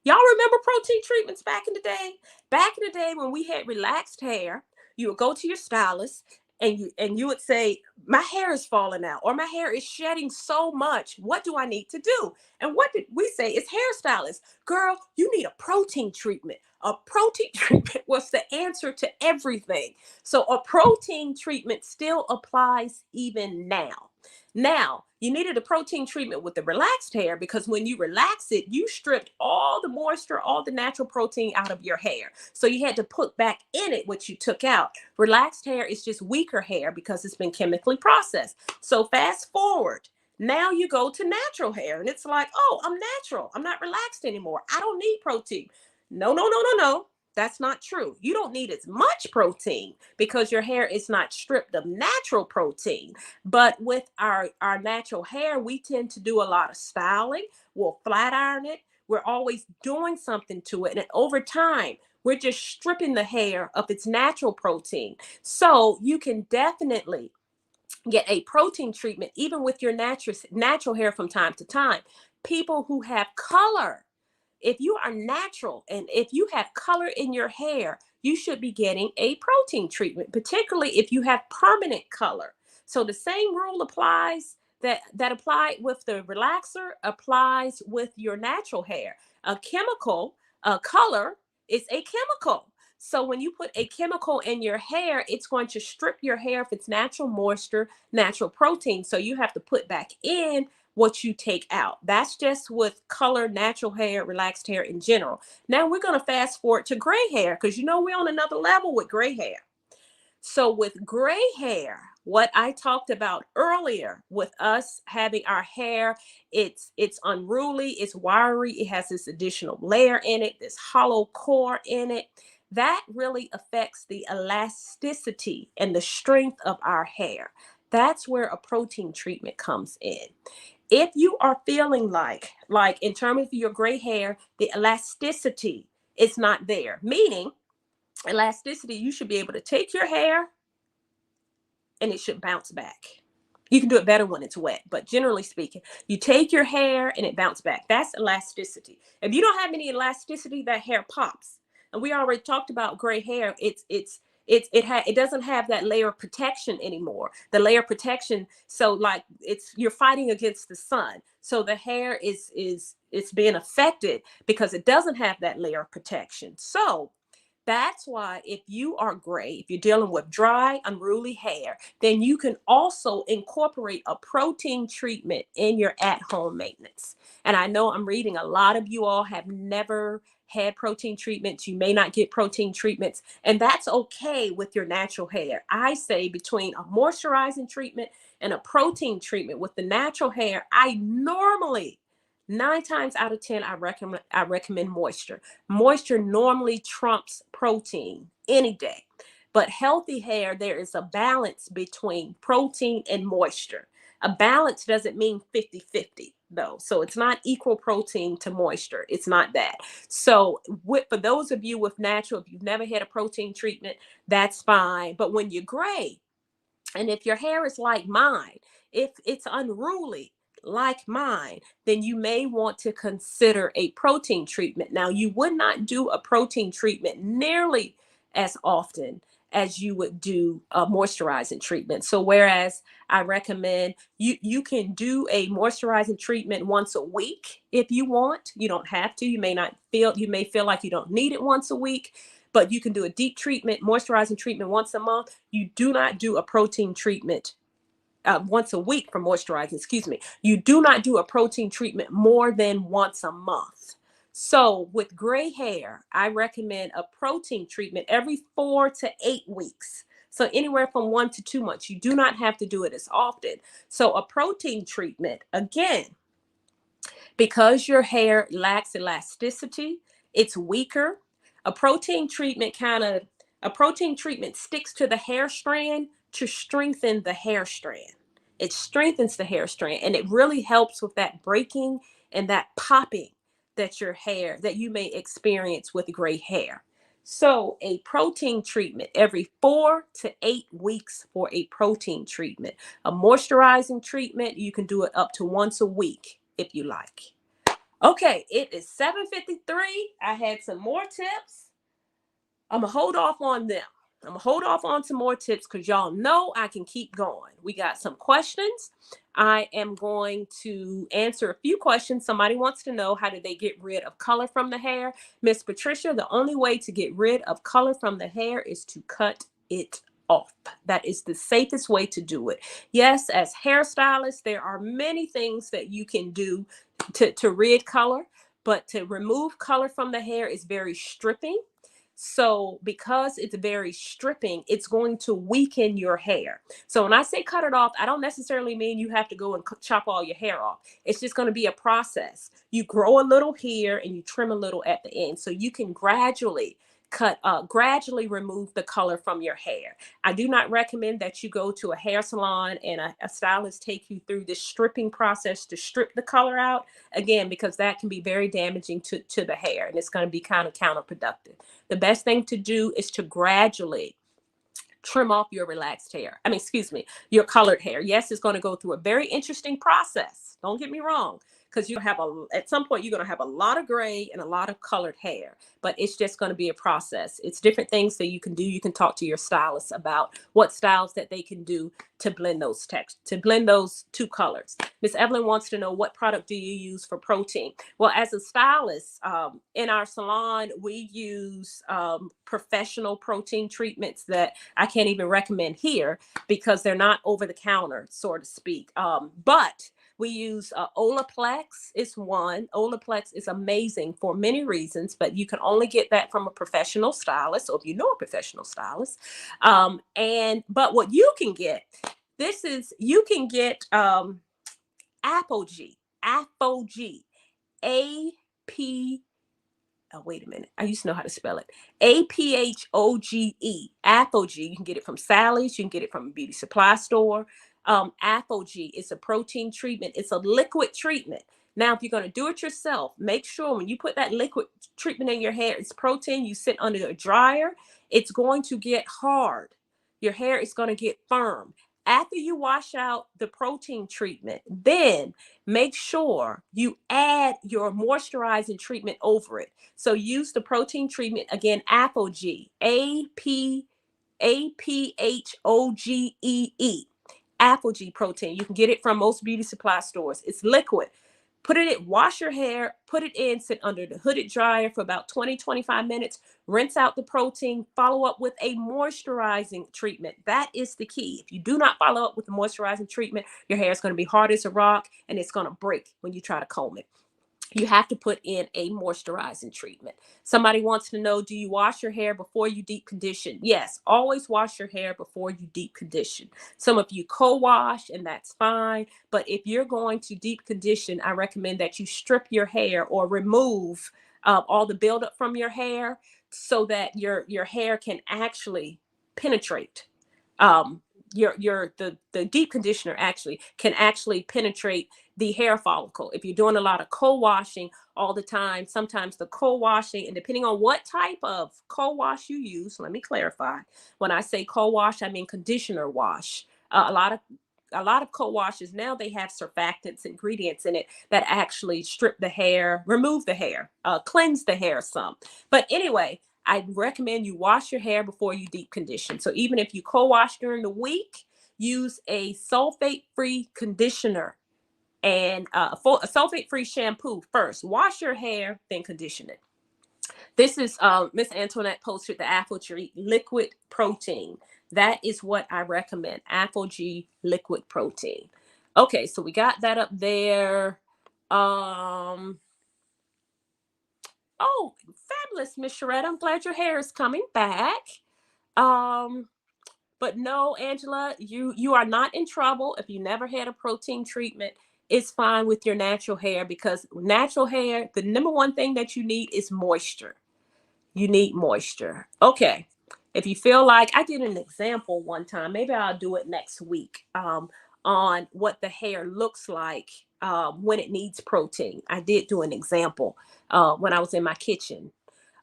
Y'all remember protein treatments back in the day? Back in the day when we had relaxed hair, you would go to your stylist and you would say, my hair is falling out or my hair is shedding so much. What do I need to do? And what did we say? It's hairstylist. Girl, you need a protein treatment. A protein treatment was the answer to everything. So a protein treatment still applies even now. Now, you needed a protein treatment with the relaxed hair because when you relax it, you stripped all the moisture, all the natural protein out of your hair. So you had to put back in it what you took out. Relaxed hair is just weaker hair because it's been chemically processed. So fast forward. Now you go to natural hair and it's like, oh, I'm natural. I'm not relaxed anymore. I don't need protein. No, no, no, no, no. That's not true. You don't need as much protein because your hair is not stripped of natural protein. But with our natural hair, we tend to do a lot of styling. We'll flat iron it. We're always doing something to it. And over time, we're just stripping the hair of its natural protein. So you can definitely get a protein treatment, even with your natural hair from time to time. People who have color, if you are natural and if you have color in your hair, you should be getting a protein treatment, particularly if you have permanent color. So the same rule applies that applied with the relaxer applies with your natural hair. A chemical, a color is a chemical. So when you put a chemical in your hair, it's going to strip your hair of its natural moisture, natural protein. So you have to put back in what you take out. That's just with color, natural hair, relaxed hair in general. Now we're going to fast forward to gray hair because you know we're on another level with gray hair. So with gray hair, what I talked about earlier with us having our hair, it's unruly, it's wiry, it has this additional layer in it, this hollow core in it. That really affects the elasticity and the strength of our hair. That's where a protein treatment comes in. If you are feeling like in terms of your gray hair, the elasticity is not there, meaning elasticity, you should be able to take your hair and it should bounce back. You can do it better when it's wet, but generally speaking, you take your hair and it bounces back. That's elasticity. If you don't have any elasticity, that hair pops. And we already talked about gray hair. It doesn't have that layer of protection anymore. The layer of protection, so like you're fighting against the sun. So the hair is it's being affected because it doesn't have that layer of protection. So that's why if you are gray, if you're dealing with dry, unruly hair, then you can also incorporate a protein treatment in your at-home maintenance. And I know I'm reading a lot of you all have never had protein treatments. You may not get protein treatments, and that's okay with your natural hair. I say between a moisturizing treatment and a protein treatment with the natural hair, I normally 9 times out of 10, I recommend moisture. Moisture normally trumps protein any day. But healthy hair, there is a balance between protein and moisture. A balance doesn't mean 50-50. though. So it's not equal protein to moisture. It's not that. So for those of you with natural, if you've never had a protein treatment, that's fine. But when you're gray, and if your hair is like mine, if it's unruly like mine, then you may want to consider a protein treatment. Now, you would not do a protein treatment nearly as often as you would do a moisturizing treatment. So whereas I recommend you can do a moisturizing treatment once a week if you want. You don't have to. You may feel like you don't need it once a week, but you can do a deep treatment, moisturizing treatment once a month. You do not do a protein treatment once a week for moisturizing, excuse me. You do not do a protein treatment more than once a month. So with gray hair, I recommend a protein treatment every 4 to 8 weeks. So anywhere from 1 to 2 months. You do not have to do it as often. So a protein treatment, again, because your hair lacks elasticity, it's weaker. A protein treatment sticks to the hair strand to strengthen the hair strand. It strengthens the hair strand, and it really helps with that breaking and that popping that you may experience with gray hair. So a protein treatment every 4 to 8 weeks for a protein treatment. A moisturizing treatment, you can do it up to once a week if you like. Okay, it is 7:53. I had some more tips. I'm going to hold off on them. I'm going to hold off on some more tips because y'all know I can keep going. We got some questions. I am going to answer a few questions. Somebody wants to know, how do they get rid of color from the hair? Miss Patricia, the only way to get rid of color from the hair is to cut it off. That is the safest way to do it. Yes, as hairstylists, there are many things that you can do to rid color, but to remove color from the hair is very stripping. So because it's very stripping, it's going to weaken your hair. So when I say cut it off, I don't necessarily mean you have to go and chop all your hair off. It's just going to be a process. You grow a little here and you trim a little at the end. So you can gradually remove the color from your hair. I do not recommend that you go to a hair salon and a stylist take you through this stripping process to strip the color out, again, because that can be very damaging to the hair, and it's going to be kind of counterproductive. The best thing to do is to gradually trim off your relaxed hair. Your colored hair. Yes, it's going to go through a very interesting process. Don't get me wrong, because at some point, you're going to have a lot of gray and a lot of colored hair, but it's just going to be a process. It's different things that you can do. You can talk to your stylist about what styles that they can do to blend those two colors. Miss Evelyn wants to know, what product do you use for protein? Well, as a stylist, in our salon, we use professional protein treatments that I can't even recommend here because they're not over the counter, so to speak. But we use Olaplex is one. Olaplex is amazing for many reasons, but you can only get that from a professional stylist, or if you know a professional stylist. But what you can get, you can get Apogee, A-P, oh, wait a minute. I used to know how to spell it. Aphoge, Apogee. You can get it from Sally's. You can get it from a beauty supply store. Apogee is a protein treatment. It's a liquid treatment. Now, if you're going to do it yourself, make sure when you put that liquid treatment in your hair, it's protein. You sit under a dryer. It's going to get hard. Your hair is going to get firm. After you wash out the protein treatment, then make sure you add your moisturizing treatment over it. So use the protein treatment, again, Apogee, Aphogeee. Apogee protein. You can get it from most beauty supply stores. It's liquid. Wash your hair, put it in, sit under the hooded dryer for about 20-25 minutes, rinse out the protein, follow up with a moisturizing treatment. That is the key. If you do not follow up with a moisturizing treatment, your hair is going to be hard as a rock and it's going to break when you try to comb it. You have to put in a moisturizing treatment. Somebody wants to know, do you wash your hair before you deep condition? Yes, always wash your hair before you deep condition. Some of you co-wash, and that's fine. But if you're going to deep condition, I recommend that you strip your hair or remove all the buildup from your hair so that your hair can actually penetrate the deep conditioner actually can actually penetrate the hair follicle. If you're doing a lot of co-washing all the time, sometimes the co-washing, and depending on what type of co-wash you use, let me clarify. When I say co-wash, I mean conditioner wash. A lot of co-washes now, they have surfactants, ingredients in it that actually strip the hair, remove the hair, cleanse the hair some. But anyway, I recommend you wash your hair before you deep condition. So even if you co-wash during the week, use a sulfate-free conditioner and a sulfate-free shampoo first. Wash your hair, then condition it. This is Miss Antoinette posted the Apple Tree liquid protein. That is what I recommend. Apple G liquid protein. Okay, so we got that up there. Oh, fabulous, Miss Sharetta. I'm glad your hair is coming back. Um, but no, Angela, you are not in trouble if you never had a protein treatment. It's fine with your natural hair, because natural hair, the number one thing that you need is moisture. You need moisture. Okay. If you feel like, I did an example one time, maybe I'll do it next week, on what the hair looks like when it needs protein. I did do an example when I was in my kitchen.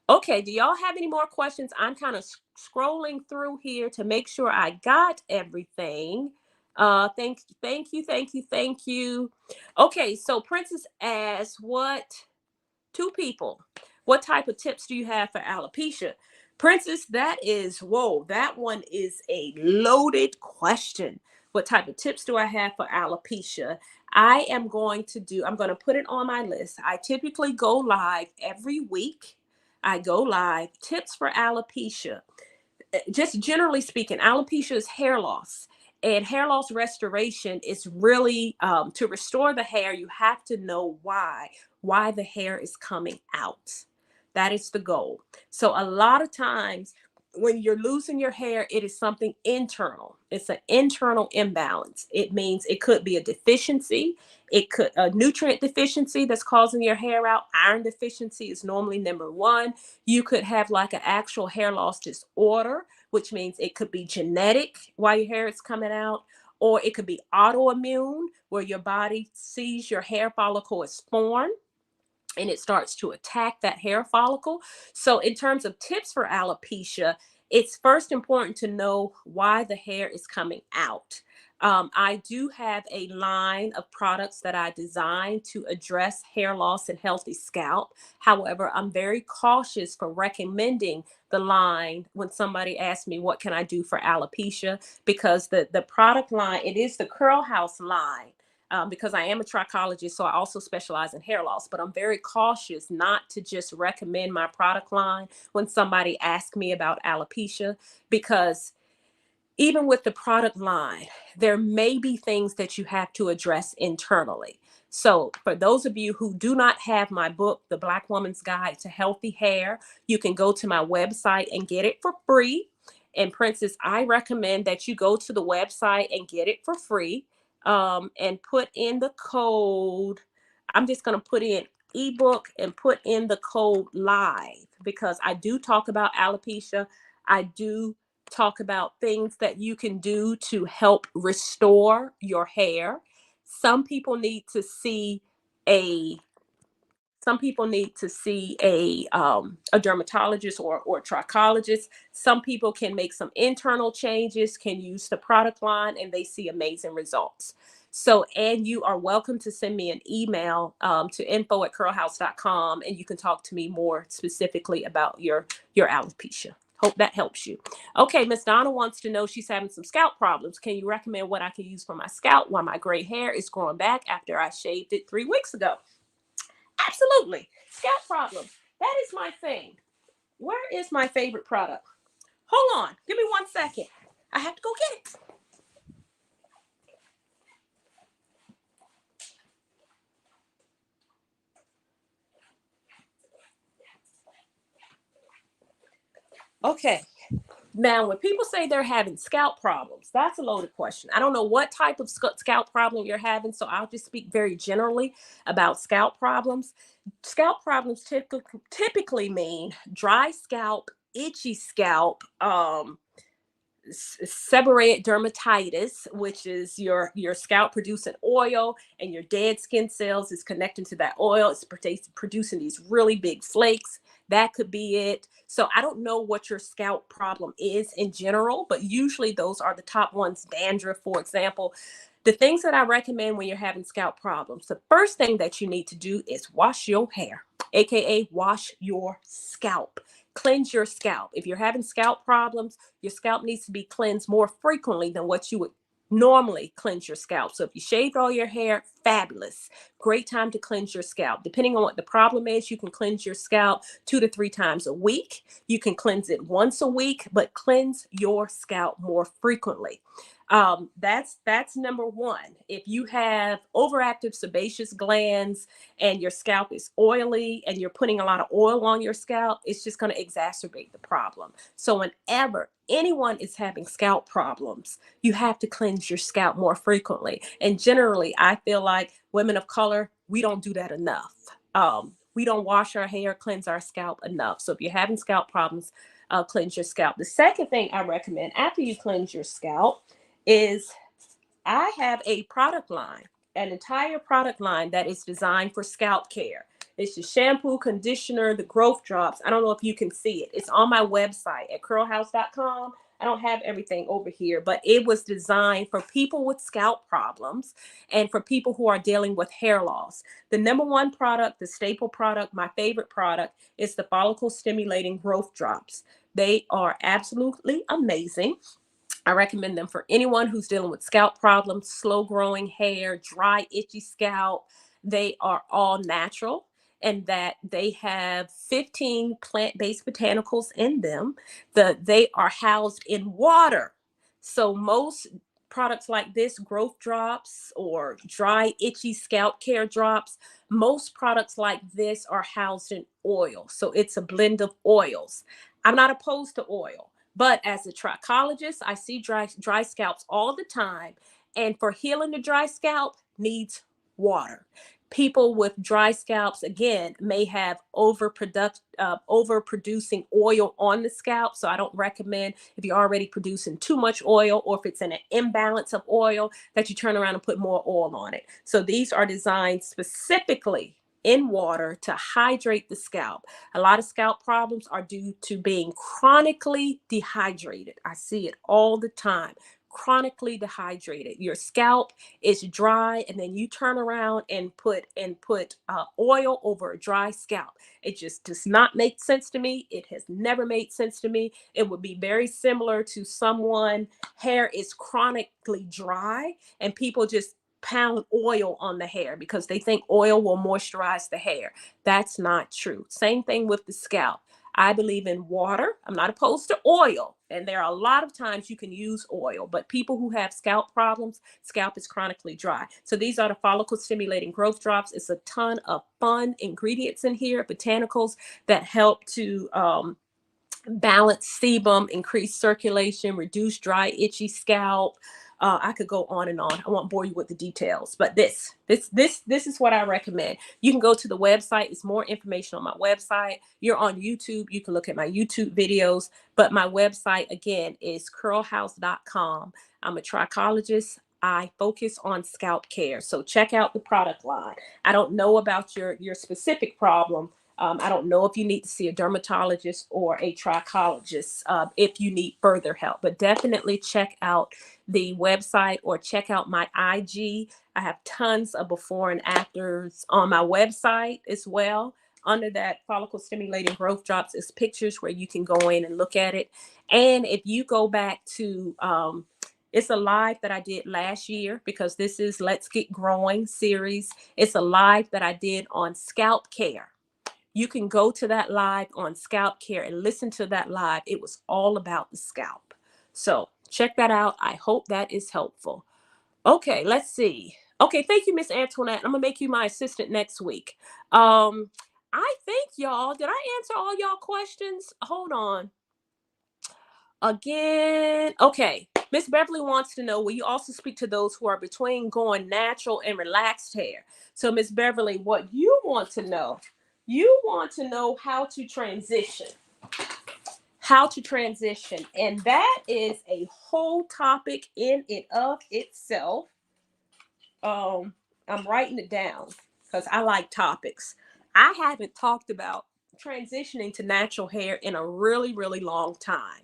Okay, do y'all have any more questions? I'm kind of scrolling through here to make sure I got everything. Thank you. Okay, so Princess asked, two people, what type of tips do you have for alopecia? Princess, that one is a loaded question. What type of tips do I have for alopecia? I'm going to put it on my list. I typically go live every week. I go live, tips for alopecia. Just generally speaking, alopecia is hair loss. And hair loss restoration is really to restore the hair. You have to know why the hair is coming out. That is the goal. So a lot of times when you're losing your hair, it is something internal. It's an internal imbalance. It means it could be a deficiency. It could a nutrient deficiency that's causing your hair out. Iron deficiency is normally number one. You could have like an actual hair loss disorder, which means it could be genetic while your hair is coming out, or it could be autoimmune, where your body sees your hair follicle as foreign and it starts to attack that hair follicle. So in terms of tips for alopecia, it's first important to know why the hair is coming out. I do have a line of products that I designed to address hair loss and healthy scalp. However, I'm very cautious for recommending the line when somebody asks me what can I do for alopecia, because the product line, it is the Curl House line. Because I am a trichologist, so I also specialize in hair loss, but I'm very cautious not to just recommend my product line when somebody asks me about alopecia, because even with the product line, there may be things that you have to address internally. So for those of you who do not have my book, The Black Woman's Guide to Healthy Hair, you can go to my website and get it for free. And Princess, I recommend that you go to the website and get it for free, and put in the code. I'm just going to put in ebook and put in the code live, because I do talk about alopecia. I do talk about things that you can do to help restore your hair. Some people need to see a a dermatologist or trichologist. Some people can make some internal changes, can use the product line, and they see amazing results. So, and you are welcome to send me an email to info@curlhouse.com, and you can talk to me more specifically about your alopecia. Hope that helps you. Okay, Miss Donna wants to know, she's having some scalp problems. Can you recommend what I can use for my scalp while my gray hair is growing back after I shaved it 3 weeks ago? Absolutely. Scalp problems. That is my thing. Where is my favorite product? Hold on. Give me 1 second. I have to go get it. Okay. Now, when people say they're having scalp problems, that's a loaded question. I don't know what type of scalp problem you're having, so I'll just speak very generally about scalp problems. Scalp problems typically mean dry scalp, itchy scalp, seborrheic dermatitis, which is your scalp producing oil, and your dead skin cells is connecting to that oil. It's producing these really big flakes. That could be it. So I don't know what your scalp problem is in general, but usually those are the top ones. Dandruff, for example. The things that I recommend when you're having scalp problems, the first thing that you need to do is wash your hair, aka wash your scalp. Cleanse your scalp. If you're having scalp problems, your scalp needs to be cleansed more frequently than what you would normally cleanse your scalp. So if you shaved all your hair, fabulous. Great time to cleanse your scalp. Depending on what the problem is, you can cleanse your scalp 2 to 3 times a week. You can cleanse it once a week, but cleanse your scalp more frequently. That's number one. If you have overactive sebaceous glands and your scalp is oily and you're putting a lot of oil on your scalp, it's just going to exacerbate the problem. So whenever anyone is having scalp problems, you have to cleanse your scalp more frequently. And generally, I feel like women of color, we don't do that enough. We don't wash our hair, cleanse our scalp enough. So if you're having scalp problems, cleanse your scalp. The second thing I recommend after you cleanse your scalp is I have a product line, an entire product line that is designed for scalp care. It's the shampoo, conditioner, the growth drops. I don't know if you can see it. It's on my website at curlhouse.com. I don't have everything over here, but it was designed for people with scalp problems and for people who are dealing with hair loss. The number one product, the staple product, my favorite product is the follicle stimulating growth drops. They are absolutely amazing. I recommend them for anyone who's dealing with scalp problems, slow growing hair, dry, itchy scalp. They are all natural and that they have 15 plant-based botanicals in them. They are housed in water. So most products like this, growth drops or dry, itchy scalp care drops, most products like this are housed in oil. So it's a blend of oils. I'm not opposed to oil. But as a trichologist, I see dry scalps all the time. And for healing the dry scalp needs water. People with dry scalps, again, may have overproducing oil on the scalp. So I don't recommend if you're already producing too much oil or if it's in an imbalance of oil that you turn around and put more oil on it. So these are designed specifically in water to hydrate the scalp. A lot of scalp problems are due to being chronically dehydrated. I see it all the time. Chronically dehydrated. Your scalp is dry, and then you turn around and put oil over a dry scalp. It just does not make sense to me. It has never made sense to me. It would be very similar to someone hair is chronically dry, and people just pound oil on the hair because they think oil will moisturize the hair. That's not true. Same thing with the scalp. I believe in water. I'm not opposed to oil. And there are a lot of times you can use oil, but people who have scalp problems, scalp is chronically dry. So these are the follicle stimulating growth drops. It's a ton of fun ingredients in here, botanicals that help to balance sebum, increase circulation, reduce dry, itchy scalp. I could go on and on. I won't bore you with the details, but this is what I recommend. You can go to the website. It's more information on my website. You're on YouTube. You can look at my YouTube videos, but my website again is curlhouse.com. I'm a trichologist. I focus on scalp care. So check out the product line. I don't know about your specific problem. I don't know if you need to see a dermatologist or a trichologist if you need further help, but definitely check out the website or check out my IG. I have tons of before and afters on my website as well. Under that follicle stimulating growth drops is pictures where you can go in and look at it. And if you go back to it's a live that I did last year because this is Let's Get Growing series. It's a live that I did on scalp care. You can go to that live on scalp care and listen to that live. It was all about the scalp. So check that out. I hope that is helpful. Okay, let's see. Okay, thank you, Miss Antoinette. I'm gonna make you my assistant next week. I think y'all, did I answer all y'all questions? Hold on. Again, okay. Miss Beverly wants to know, will you also speak to those who are between going natural and relaxed hair? So Miss Beverly, what you want to know how to transition. how to transition. And that is a whole topic in and of itself. I'm writing it down because I like topics. I haven't talked about transitioning to natural hair in a really, really long time.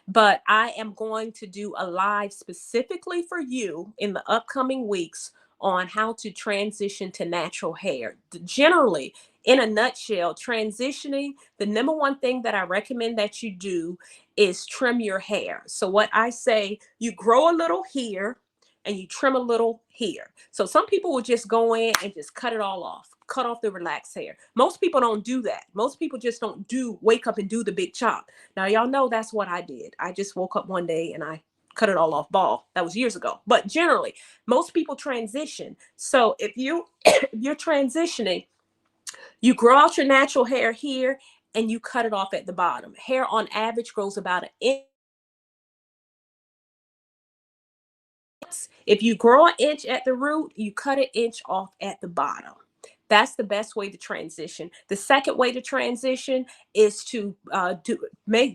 But I am going to do a live specifically for you in the upcoming weeks on how to transition to natural hair. Generally, in a nutshell, transitioning, the number one thing that I recommend that you do is trim your hair. So, what I say, you grow a little here and you trim a little here. So, some people will just go in and just cut it all off, cut off the relaxed hair. Most people don't do that. Most people just don't wake up and do the big chop. Now, y'all know that's what I did. I just woke up one day and I cut it all off bald. That was years ago. But generally, most people transition. So if if you're transitioning, you grow out your natural hair here and you cut it off at the bottom. Hair on average grows about an inch. If you grow an inch at the root, you cut an inch off at the bottom. That's the best way to transition. The second way to transition is to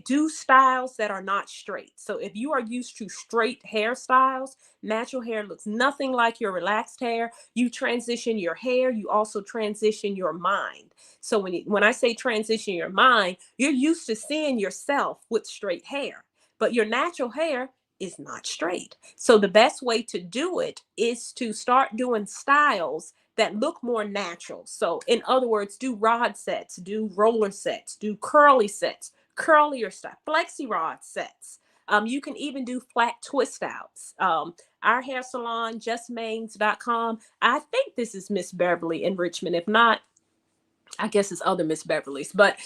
do styles that are not straight. So if you are used to straight hairstyles, natural hair looks nothing like your relaxed hair. You transition your hair, you also transition your mind. So when I say transition your mind, you're used to seeing yourself with straight hair, but your natural hair is not straight. So the best way to do it is to start doing styles that look more natural. So in other words, do rod sets, do roller sets, do curly sets, curlier stuff, flexi rod sets. You can even do flat twist outs. Our hair salon, justmains.com. I think this is Miss Beverly in Richmond. If not, I guess it's other Miss Beverly's, but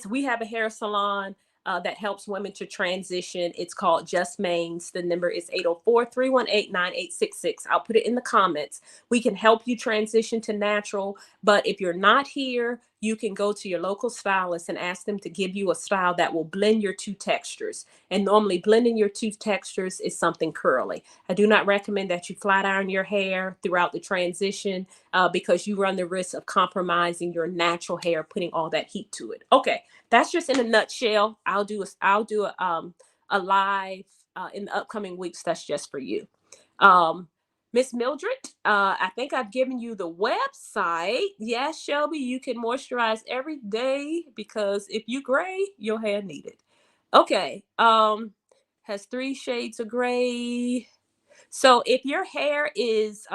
we have a hair salon that helps women to transition. It's called Just Mains. The number is 804-318-9866. I'll put it in the comments. We can help you transition to natural, but if you're not here, you can go to your local stylist and ask them to give you a style that will blend your two textures. And normally blending your two textures is something curly. I do not recommend that you flat iron your hair throughout the transition because you run the risk of compromising your natural hair, putting all that heat to it. Okay, that's just in a nutshell. I'll do a live in the upcoming weeks. That's just for you. Miss Mildred, I think I've given you the website. Yes, Shelby, you can moisturize every day because if you gray, your hair need it. Okay. Has 3 shades of gray. So if your hair is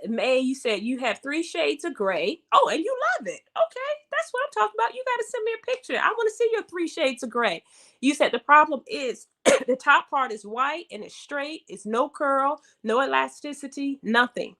May, you said you have 3 shades of gray. Oh, and you love it. Okay, that's what I'm talking about. You got to send me a picture. I want to see your 3 shades of gray. You said the problem is the top part is white and it's straight. It's no curl, no elasticity, nothing.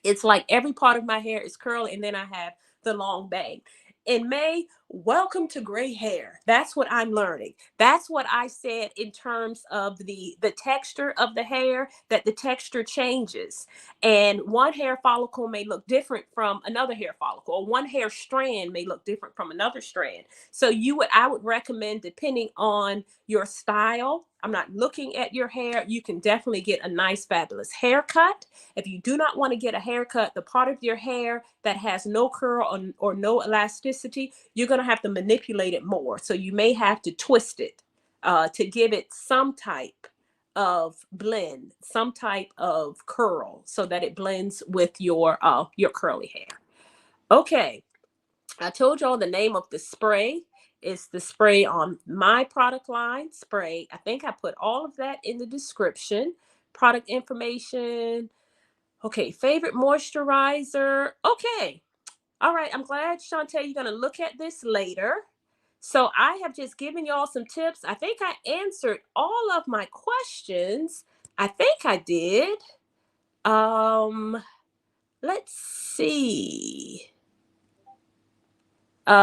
It's like every part of my hair is curly and then I have the long bang. In May, welcome to gray hair. That's what I'm learning. That's what I said in terms of the texture of the hair, that the texture changes. And one hair follicle may look different from another hair follicle, or one hair strand may look different from another strand. So I would recommend, depending on your style, I'm not looking at your hair, you can definitely get a nice, fabulous haircut. If you do not want to get a haircut, the part of your hair that has no curl or no elasticity, you're going to have to manipulate it more. So you may have to twist it to give it some type of blend, some type of curl, so that it blends with your curly hair. Okay, I told y'all the name of the spray. It's the spray on my product line, spray. I think I put all of that in the description. Product information. Okay, favorite moisturizer. Okay. All right. I'm glad, Shantae, you're going to look at this later. So I have just given y'all some tips. I think I answered all of my questions. I think I did. Let's see.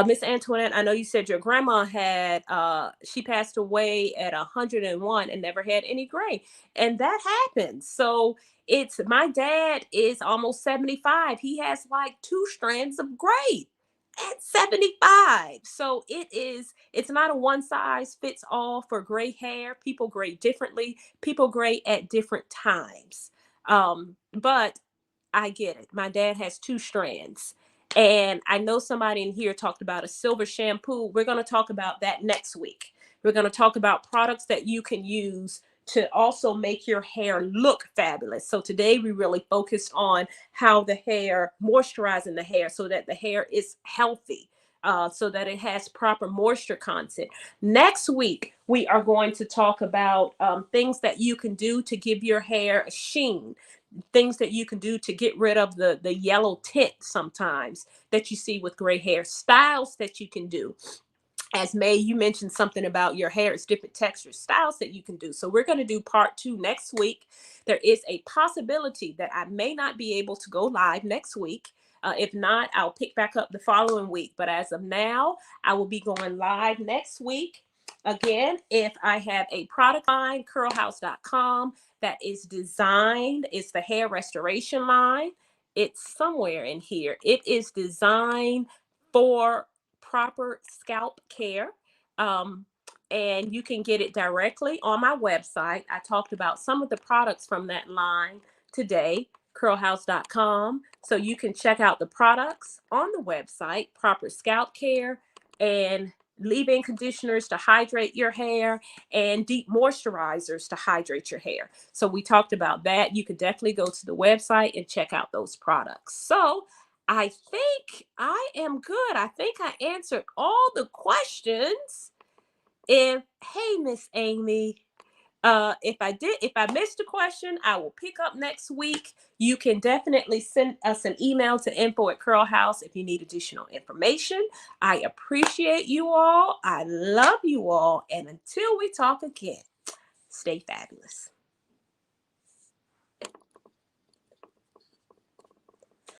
Miss Antoinette, I know you said your grandma had, she passed away at 101 and never had any gray. And that happens. So my dad is almost 75. He has like 2 strands of gray at 75. So it's not a one size fits all for gray hair. People gray differently. People gray at different times. But I get it. My dad has 2 strands. And I know somebody in here talked about a silver shampoo. We're going to talk about that next week. We're going to talk about products that you can use to also make your hair look fabulous. So today we really focused on how the hair, moisturizing the hair so that the hair is healthy, so that it has proper moisture content. Next week, we are going to talk about things that you can do to give your hair a sheen, things that you can do to get rid of the yellow tint sometimes that you see with gray hair, styles that you can do. As May, you mentioned something about your hair, it's different textures, styles that you can do. So we're going to do part 2 next week. There is a possibility that I may not be able to go live next week. If not, I'll pick back up the following week. But as of now, I will be going live next week. Again, if I have a product line, curlhouse.com, that is designed, it's the hair restoration line. It's somewhere in here. It is designed for proper scalp care. Um, and you can get it directly on my website. I talked about some of the products from that line today, curlhouse.com. So you can check out the products on the website, proper scalp care and leave-in conditioners to hydrate your hair and deep moisturizers to hydrate your hair. So we talked about that. You could definitely go to the website and check out those products. So I think I am good. I think I answered all the questions. Hey, Miss Amy, if I missed a question, I will pick up next week. You can definitely send us an email to info@curlhouse if you need additional information. I appreciate you all. I love you all. And until we talk again, stay fabulous.